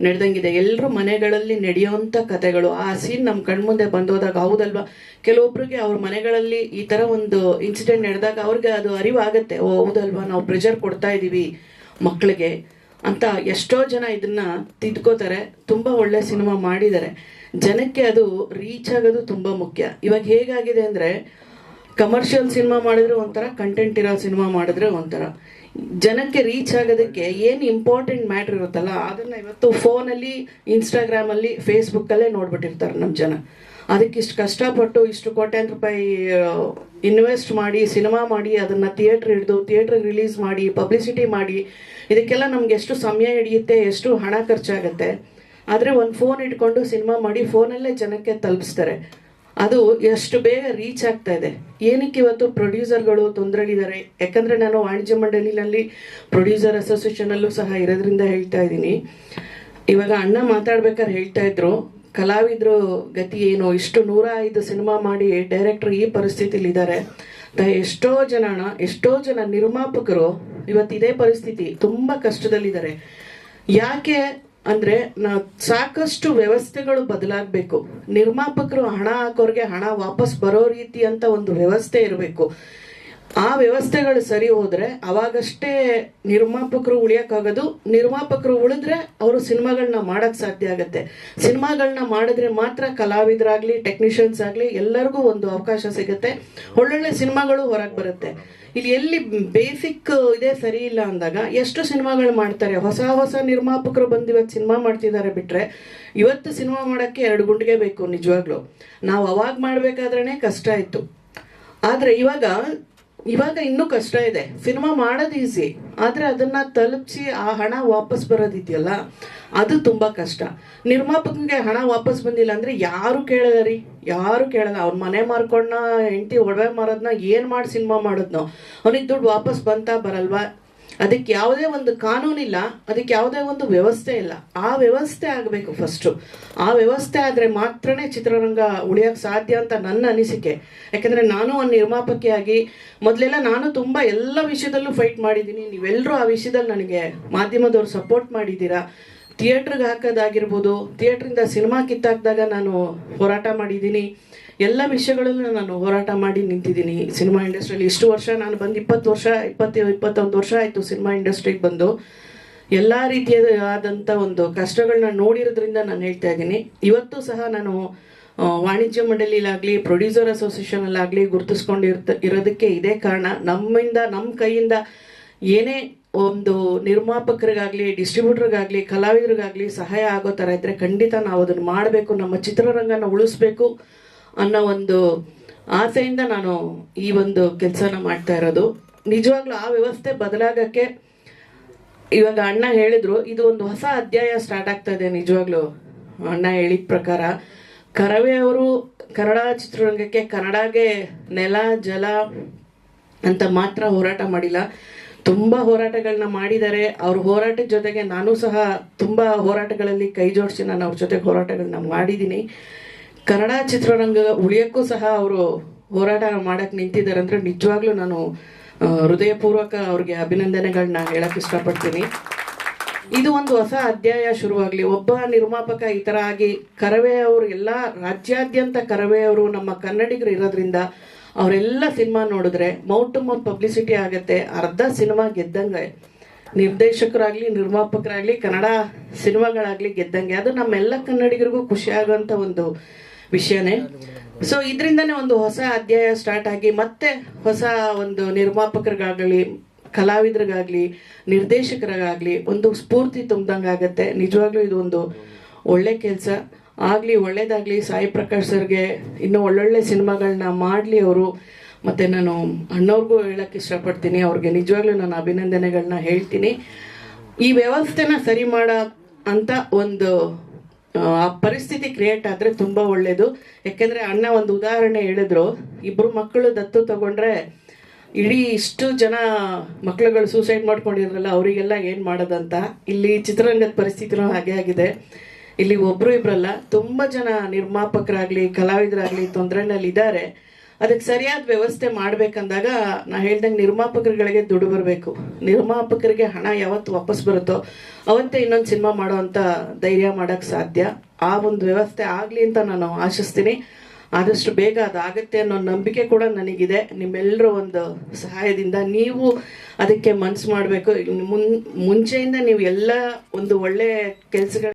ನಡೆದಂಗಿದೆ, ಎಲ್ಲರೂ ಮನೆಗಳಲ್ಲಿ ನಡೆಯುವಂಥ ಕತೆಗಳು. ಆ ಸೀನ್ ನಮ್ಮ ಕಣ್ಮುಂದೆ ಬಂದೋದಾಗ ಹೌದಲ್ವಾ, ಕೆಲವೊಬ್ರಿಗೆ ಅವ್ರ ಮನೆಗಳಲ್ಲಿ ಈ ಥರ ಒಂದು ಇನ್ಸಿಡೆಂಟ್ ನಡೆದಾಗ ಅವ್ರಿಗೆ ಅದು ಅರಿವಾಗತ್ತೆ, ಓ ಹೌದಲ್ವಾ, ನಾವು ಪ್ರೆಷರ್ ಕೊಡ್ತಾ ಇದ್ದೀವಿ ಮಕ್ಕಳಿಗೆ ಅಂತ. ಎಷ್ಟೋ ಜನ ಇದನ್ನ ತಿದ್ಕೋತಾರೆ. ತುಂಬ ಒಳ್ಳೆ ಸಿನಿಮಾ ಮಾಡಿದ್ದಾರೆ. ಜನಕ್ಕೆ ಅದು ರೀಚ್ ಆಗೋದು ತುಂಬ ಮುಖ್ಯ. ಇವಾಗ ಹೇಗಾಗಿದೆ ಅಂದರೆ, ಕಮರ್ಷಿಯಲ್ ಸಿನಿಮಾ ಮಾಡಿದ್ರೆ ಒಂಥರ, ಕಂಟೆಂಟ್ ಇರೋ ಸಿನಿಮಾ ಮಾಡಿದ್ರೆ ಒಂಥರ. ಜನಕ್ಕೆ ರೀಚ್ ಆಗೋದಕ್ಕೆ ಏನು ಇಂಪಾರ್ಟೆಂಟ್ ಮ್ಯಾಟ್ರ್ ಇರುತ್ತಲ್ಲ, ಅದನ್ನು ಇವತ್ತು ಫೋನಲ್ಲಿ, ಇನ್ಸ್ಟಾಗ್ರಾಮಲ್ಲಿ, ಫೇಸ್ಬುಕ್ಕಲ್ಲೇ ನೋಡ್ಬಿಟ್ಟಿರ್ತಾರೆ ನಮ್ಮ ಜನ. ಅದಕ್ಕೆ ಇಷ್ಟು ಕಷ್ಟಪಟ್ಟು ಇಷ್ಟು ಕೋಟ್ಯಾಂತರ ರೂಪಾಯಿ ಇನ್ವೆಸ್ಟ್ ಮಾಡಿ ಸಿನಿಮಾ ಮಾಡಿ ಅದನ್ನು ಥಿಯೇಟ್ರಿಗೆ ರಿಲೀಸ್ ಮಾಡಿ ಪಬ್ಲಿಸಿಟಿ ಮಾಡಿ, ಇದಕ್ಕೆಲ್ಲ ನಮ್ಗೆ ಎಷ್ಟು ಸಮಯ ಹಿಡಿಯುತ್ತೆ, ಎಷ್ಟು ಹಣ ಖರ್ಚಾಗುತ್ತೆ. ಆದರೆ ಒಂದು ಫೋನ್ ಇಟ್ಕೊಂಡು ಸಿನಿಮಾ ಮಾಡಿ ಫೋನಲ್ಲೇ ಜನಕ್ಕೆ ತಲುಪಿಸ್ತಾರೆ. ಅದು ಎಷ್ಟು ಬೇಗ ರೀಚ್ ಆಗ್ತಾ ಇದೆ. ಏನಕ್ಕೆ ಇವತ್ತು ಪ್ರೊಡ್ಯೂಸರ್ಗಳು ತೊಂದರೆಲಿದ್ದಾರೆ? ಯಾಕಂದರೆ ನಾನು ವಾಣಿಜ್ಯ ಮಂಡಳಿನಲ್ಲಿ ಪ್ರೊಡ್ಯೂಸರ್ ಅಸೋಸಿಯೇಷನಲ್ಲೂ ಸಹ ಇರೋದ್ರಿಂದ ಹೇಳ್ತಾ ಇದ್ದೀನಿ. ಇವಾಗ ಅಣ್ಣ ಮಾತಾಡ್ಬೇಕಾದ್ರೆ ಹೇಳ್ತಾ ಇದ್ರು, ಕಲಾವಿದರು ಗತಿ ಏನು, ಇಷ್ಟು 105 ಸಿನಿಮಾ ಮಾಡಿ ಡೈರೆಕ್ಟರ್ ಈ ಪರಿಸ್ಥಿತಿಲಿದ್ದಾರೆ. ಎಷ್ಟೋ ಜನ ನಿರ್ಮಾಪಕರು ಇವತ್ತು ಇದೇ ಪರಿಸ್ಥಿತಿ, ತುಂಬ ಕಷ್ಟದಲ್ಲಿದ್ದಾರೆ. ಯಾಕೆ ಅಂದರೆ, ಸಾಕಷ್ಟು ವ್ಯವಸ್ಥೆಗಳು ಬದಲಾಗಬೇಕು. ನಿರ್ಮಾಪಕರು ಹಣ ಹಾಕೋರಿಗೆ ಹಣ ವಾಪಸ್ ಬರೋ ರೀತಿ ಅಂತ ಒಂದು ವ್ಯವಸ್ಥೆ ಇರಬೇಕು. ಆ ವ್ಯವಸ್ಥೆಗಳು ಸರಿ ಹೋದ್ರೆ ಅವಾಗಷ್ಟೇ ನಿರ್ಮಾಪಕರು ಉಳಿಯಕ್ಕಾಗೋದು. ನಿರ್ಮಾಪಕರು ಉಳಿದ್ರೆ ಅವರು ಸಿನಿಮಾಗಳನ್ನ ಮಾಡಕ್ ಸಾಧ್ಯ ಆಗತ್ತೆ. ಸಿನಿಮಾಗಳನ್ನ ಮಾಡಿದ್ರೆ ಮಾತ್ರ ಕಲಾವಿದರಾಗ್ಲಿ ಟೆಕ್ನಿಷಿಯನ್ಸ್ ಆಗ್ಲಿ ಎಲ್ಲರಿಗೂ ಒಂದು ಅವಕಾಶ ಸಿಗುತ್ತೆ, ಒಳ್ಳೊಳ್ಳೆ ಸಿನಿಮಾಗಳು ಹೊರಗೆ ಬರುತ್ತೆ. ಇಲ್ಲಿ ಎಲ್ಲಿ ಬೇಸಿಕ್ ಇದೇ ಸರಿ ಇಲ್ಲ ಅಂದಾಗ ಎಷ್ಟು ಸಿನಿಮಾಗಳು ಮಾಡ್ತಾರೆ. ಹೊಸ ಹೊಸ ನಿರ್ಮಾಪಕರು ಬಂದು ಇವತ್ತು ಸಿನಿಮಾ ಮಾಡ್ತಿದ್ದಾರೆ ಬಿಟ್ರೆ, ಇವತ್ತು ಸಿನಿಮಾ ಮಾಡೋಕ್ಕೆ 2 ಗುಂಡಿಗೆ ಬೇಕು. ನಿಜವಾಗ್ಲು ನಾವು ಅವಾಗ ಮಾಡ್ಬೇಕಾದ್ರೇನೆ ಕಷ್ಟ ಇತ್ತು, ಆದ್ರೆ ಇವಾಗ ಇನ್ನೂ ಕಷ್ಟ ಇದೆ. ಸಿನಿಮಾ ಮಾಡೋದು ಈಸಿ, ಆದ್ರೆ ಅದನ್ನ ತಲುಪಿಸಿ ಆ ಹಣ ವಾಪಸ್ ಬರೋದಿದೆಯಲ್ಲ ಅದು ತುಂಬಾ ಕಷ್ಟ. ನಿರ್ಮಾಪಕನಿಗೆ ಹಣ ವಾಪಸ್ ಬಂದಿಲ್ಲ ಅಂದ್ರೆ ಯಾರು ಕೇಳಲ್ಲ, ಅವ್ರ ಮನೆ ಮಾರ್ಕೊಂಡ ಹೆಂಡತಿ ಒಡವೆ ಮಾರೋದ್ನ ಏನ್ ಮಾಡಿ ಸಿನಿಮಾ ಮಾಡೋದ್ನೋ ಅವನಿಗೆ ದುಡ್ಡು ವಾಪಸ್ ಬಂತಾ ಬರಲ್ವಾ? ಅದಕ್ಕೆ ಯಾವುದೇ ಒಂದು ಕಾನೂನಿಲ್ಲ, ಅದಕ್ಕೆ ಯಾವುದೇ ಒಂದು ವ್ಯವಸ್ಥೆ ಇಲ್ಲ. ಆ ವ್ಯವಸ್ಥೆ ಆಗಬೇಕು ಫಸ್ಟು. ಆ ವ್ಯವಸ್ಥೆ ಆದರೆ ಮಾತ್ರನೇ ಚಿತ್ರರಂಗ ಉಳಿಯೋಕ್ಕೆ ಸಾಧ್ಯ ಅಂತ ನನ್ನ ಅನಿಸಿಕೆ. ಯಾಕಂದರೆ ನಾನು ಒಂದು ನಿರ್ಮಾಪಕಿಯಾಗಿ ಮೊದಲೆಲ್ಲ ನಾನು ತುಂಬ ಎಲ್ಲ ವಿಷಯದಲ್ಲೂ ಫೈಟ್ ಮಾಡಿದ್ದೀನಿ. ನೀವೆಲ್ಲರೂ ಆ ವಿಷಯದಲ್ಲಿ ನನಗೆ ಮಾಧ್ಯಮದವ್ರು ಸಪೋರ್ಟ್ ಮಾಡಿದ್ದೀರಾ. ಥಿಯೇಟ್ರಿಗೆ ಹಾಕೋದಾಗಿರ್ಬೋದು, ಥಿಯೇಟ್ರಿಂದ ಸಿನಿಮಾ ಕಿತ್ತಾಕಿದಾಗ ನಾನು ಹೋರಾಟ ಮಾಡಿದ್ದೀನಿ. ಎಲ್ಲ ವಿಷಯಗಳಲ್ಲೂ ನಾನು ಹೋರಾಟ ಮಾಡಿ ನಿಂತಿದ್ದೀನಿ ಸಿನಿಮಾ ಇಂಡಸ್ಟ್ರಿಯಲ್ಲಿ. ಇಷ್ಟು ವರ್ಷ ನಾನು ಬಂದು 21 ವರ್ಷ ಆಯಿತು ಸಿನಿಮಾ ಇಂಡಸ್ಟ್ರಿಗೆ ಬಂದು. ಎಲ್ಲ ರೀತಿಯಾದಂಥ ಒಂದು ಕಷ್ಟಗಳನ್ನ ನೋಡಿರೋದ್ರಿಂದ ನಾನು ಹೇಳ್ತಾ ಇದ್ದೀನಿ. ಇವತ್ತು ಸಹ ನಾನು ವಾಣಿಜ್ಯ ಮಂಡಳಿಲಾಗಲಿ ಪ್ರೊಡ್ಯೂಸರ್ ಅಸೋಸಿಯೇಷನಲ್ಲಾಗಲಿ ಇರೋದಕ್ಕೆ ಇದೇ ಕಾರಣ. ನಮ್ಮ ಕೈಯಿಂದ ಏನೇ ಒಂದು ನಿರ್ಮಾಪಕರಿಗಾಗಲಿ ಡಿಸ್ಟ್ರಿಬ್ಯೂಟರ್ಗಾಗಲಿ ಕಲಾವಿದರಿಗಾಗಲಿ ಸಹಾಯ ಆಗೋ ಥರ ಇದ್ದರೆ ಖಂಡಿತ ನಾವು ಅದನ್ನು ಮಾಡಬೇಕು, ನಮ್ಮ ಚಿತ್ರರಂಗನ ಉಳಿಸ್ಬೇಕು ಅನ್ನೋ ಒಂದು ಆಸೆಯಿಂದ ನಾನು ಈ ಒಂದು ಕೆಲಸನ ಮಾಡ್ತಾ ಇರೋದು. ನಿಜವಾಗ್ಲೂ ಆ ವ್ಯವಸ್ಥೆ ಬದಲಾಗಕ್ಕೆ ಇವಾಗ ಅಣ್ಣ ಹೇಳಿದ್ರು, ಇದು ಒಂದು ಹೊಸ ಅಧ್ಯಾಯ ಸ್ಟಾರ್ಟ್ ಆಗ್ತಾ ಇದೆ. ನಿಜವಾಗ್ಲೂ ಅಣ್ಣ ಹೇಳಿದ ಪ್ರಕಾರ ಕರವೇ ಅವರು ಕನ್ನಡ ಚಿತ್ರರಂಗಕ್ಕೆ ಕನ್ನಡಗೆ ನೆಲ ಜಲ ಅಂತ ಮಾತ್ರ ಹೋರಾಟ ಮಾಡಿಲ್ಲ, ತುಂಬ ಹೋರಾಟಗಳನ್ನ ಮಾಡಿದ್ದಾರೆ. ಅವ್ರ ಹೋರಾಟದ ಜೊತೆಗೆ ನಾನು ಸಹ ತುಂಬ ಹೋರಾಟಗಳಲ್ಲಿ ಕೈ ಜೋಡಿಸಿ ನಾನು ಅವ್ರ ಜೊತೆಗೆ ಹೋರಾಟಗಳನ್ನ ಮಾಡಿದ್ದೀನಿ. ಕನ್ನಡ ಚಿತ್ರರಂಗ ಉಳಿಯೋಕ್ಕೂ ಸಹ ಅವರು ಹೋರಾಟ ಮಾಡಕ್ಕೆ ನಿಂತಿದ್ದಾರೆ ಅಂದರೆ ನಿಜವಾಗ್ಲೂ ನಾನು ಹೃದಯಪೂರ್ವಕ ಅವ್ರಿಗೆ ಅಭಿನಂದನೆಗಳನ್ನ ಹೇಳಕ್ಕೆ ಇಷ್ಟಪಡ್ತೀನಿ. ಇದು ಒಂದು ಹೊಸ ಅಧ್ಯಾಯ ಶುರುವಾಗಲಿ. ಒಬ್ಬ ನಿರ್ಮಾಪಕ ಈ ಥರ ಆಗಿ ಕರವೇ ಅವರು ಎಲ್ಲ ರಾಜ್ಯಾದ್ಯಂತ ಕರವೇ ಅವರು ನಮ್ಮ ಕನ್ನಡಿಗರು ಇರೋದ್ರಿಂದ ಅವರೆಲ್ಲ ಸಿನಿಮಾ ನೋಡಿದ್ರೆ ಮೌತ್ ಟು ಮೌತ್ ಪಬ್ಲಿಸಿಟಿ ಆಗುತ್ತೆ. ಅರ್ಧ ಸಿನಿಮಾ ಗೆದ್ದಂಗೆ, ನಿರ್ದೇಶಕರಾಗಲಿ ನಿರ್ಮಾಪಕರಾಗಲಿ ಕನ್ನಡ ಸಿನಿಮಾಗಳಾಗಲಿ ಗೆದ್ದಂಗೆ. ಅದು ನಮ್ಮೆಲ್ಲ ಕನ್ನಡಿಗರಿಗೂ ಖುಷಿ ಆಗುವಂಥ ಒಂದು ವಿಷಯನೇ. ಸೊ ಇದರಿಂದನೇ ಒಂದು ಹೊಸ ಅಧ್ಯಾಯ ಸ್ಟಾರ್ಟ್ ಆಗಿ ಮತ್ತೆ ಹೊಸ ಒಂದು ನಿರ್ಮಾಪಕರಿಗಾಗಲಿ ಕಲಾವಿದರಿಗಾಗಲಿ ನಿರ್ದೇಶಕರಿಗಾಗಲಿ ಒಂದು ಸ್ಫೂರ್ತಿ ತುಂಬ್ದಂಗೆ ಆಗುತ್ತೆ. ನಿಜವಾಗ್ಲೂ ಇದು ಒಂದು ಒಳ್ಳೆ ಕೆಲಸ ಆಗಲಿ, ಒಳ್ಳೇದಾಗಲಿ. ಸಾಯಿ ಪ್ರಕಾಶ್ ಸರ್ಗೆ ಇನ್ನೂ ಒಳ್ಳೊಳ್ಳೆ ಸಿನಿಮಾಗಳನ್ನ ಮಾಡಲಿ ಅವರು. ಮತ್ತು ನಾನು ಅಣ್ಣವ್ರಿಗೂ ಹೇಳಕ್ಕೆ ಇಷ್ಟಪಡ್ತೀನಿ, ಅವ್ರಿಗೆ ನಿಜವಾಗ್ಲೂ ನಾನು ಅಭಿನಂದನೆಗಳನ್ನ ಹೇಳ್ತೀನಿ. ಈ ವ್ಯವಸ್ಥೆನ ಸರಿ ಮಾಡೋ ಅಂತ ಒಂದು ಪರಿಸ್ಥಿತಿ ಕ್ರಿಯೇಟ್ ಆದರೆ ತುಂಬ ಒಳ್ಳೆಯದು. ಯಾಕೆಂದರೆ ಅಣ್ಣ ಒಂದು ಉದಾಹರಣೆ ಹೇಳಿದ್ರು, 2 ಮಕ್ಕಳು ದತ್ತು ತಗೊಂಡ್ರೆ ಇಡೀ ಇಷ್ಟು ಜನ ಮಕ್ಕಳುಗಳು ಸೂಸೈಡ್ ಮಾಡ್ಕೊಂಡಿದ್ರಲ್ಲ ಅವರಿಗೆಲ್ಲ ಏನು ಮಾಡೋದಂತ. ಇಲ್ಲಿ ಚಿತ್ರರಂಗದ ಪರಿಸ್ಥಿತಿನೂ ಹಾಗೆ ಆಗಿದೆ. ಇಲ್ಲಿ ಒಬ್ರು ಇಬ್ರಲ್ಲ, ತುಂಬ ಜನ ನಿರ್ಮಾಪಕರಾಗಲಿ ಕಲಾವಿದರಾಗಲಿ ತೊಂದರೆನಲ್ಲಿ ಇದ್ದಾರೆ. ಅದಕ್ಕೆ ಸರಿಯಾದ ವ್ಯವಸ್ಥೆ ಮಾಡಬೇಕಂದಾಗ ನಾ ಹೇಳ್ದಂಗೆ ನಿರ್ಮಾಪಕರುಗಳಿಗೆ ದುಡ್ಡು ಬರಬೇಕು. ನಿರ್ಮಾಪಕರಿಗೆ ಹಣ ಯಾವತ್ತು ವಾಪಸ್ ಬರುತ್ತೋ ಅವತ್ತೇ ಇನ್ನೊಂದು ಸಿನಿಮಾ ಮಾಡೋ ಅಂಥ ಧೈರ್ಯ ಮಾಡೋಕ್ಕೆ ಸಾಧ್ಯ. ಆ ಒಂದು ವ್ಯವಸ್ಥೆ ಆಗಲಿ ಅಂತ ನಾನು ಆಶಿಸ್ತೀನಿ. ಆದಷ್ಟು ಬೇಗ ಅದಾಗುತ್ತೆ ಅನ್ನೋ ನಂಬಿಕೆ ಕೂಡ ನನಗಿದೆ. ನಿಮ್ಮೆಲ್ಲರ ಒಂದು ಸಹಾಯದಿಂದ ನೀವು ಅದಕ್ಕೆ ಮನಸ್ಸು ಮಾಡಬೇಕು. ಮುಂಚೆಯಿಂದ ನೀವು ಎಲ್ಲ ಒಂದು ಒಳ್ಳೆ ಕೆಲಸಗಳು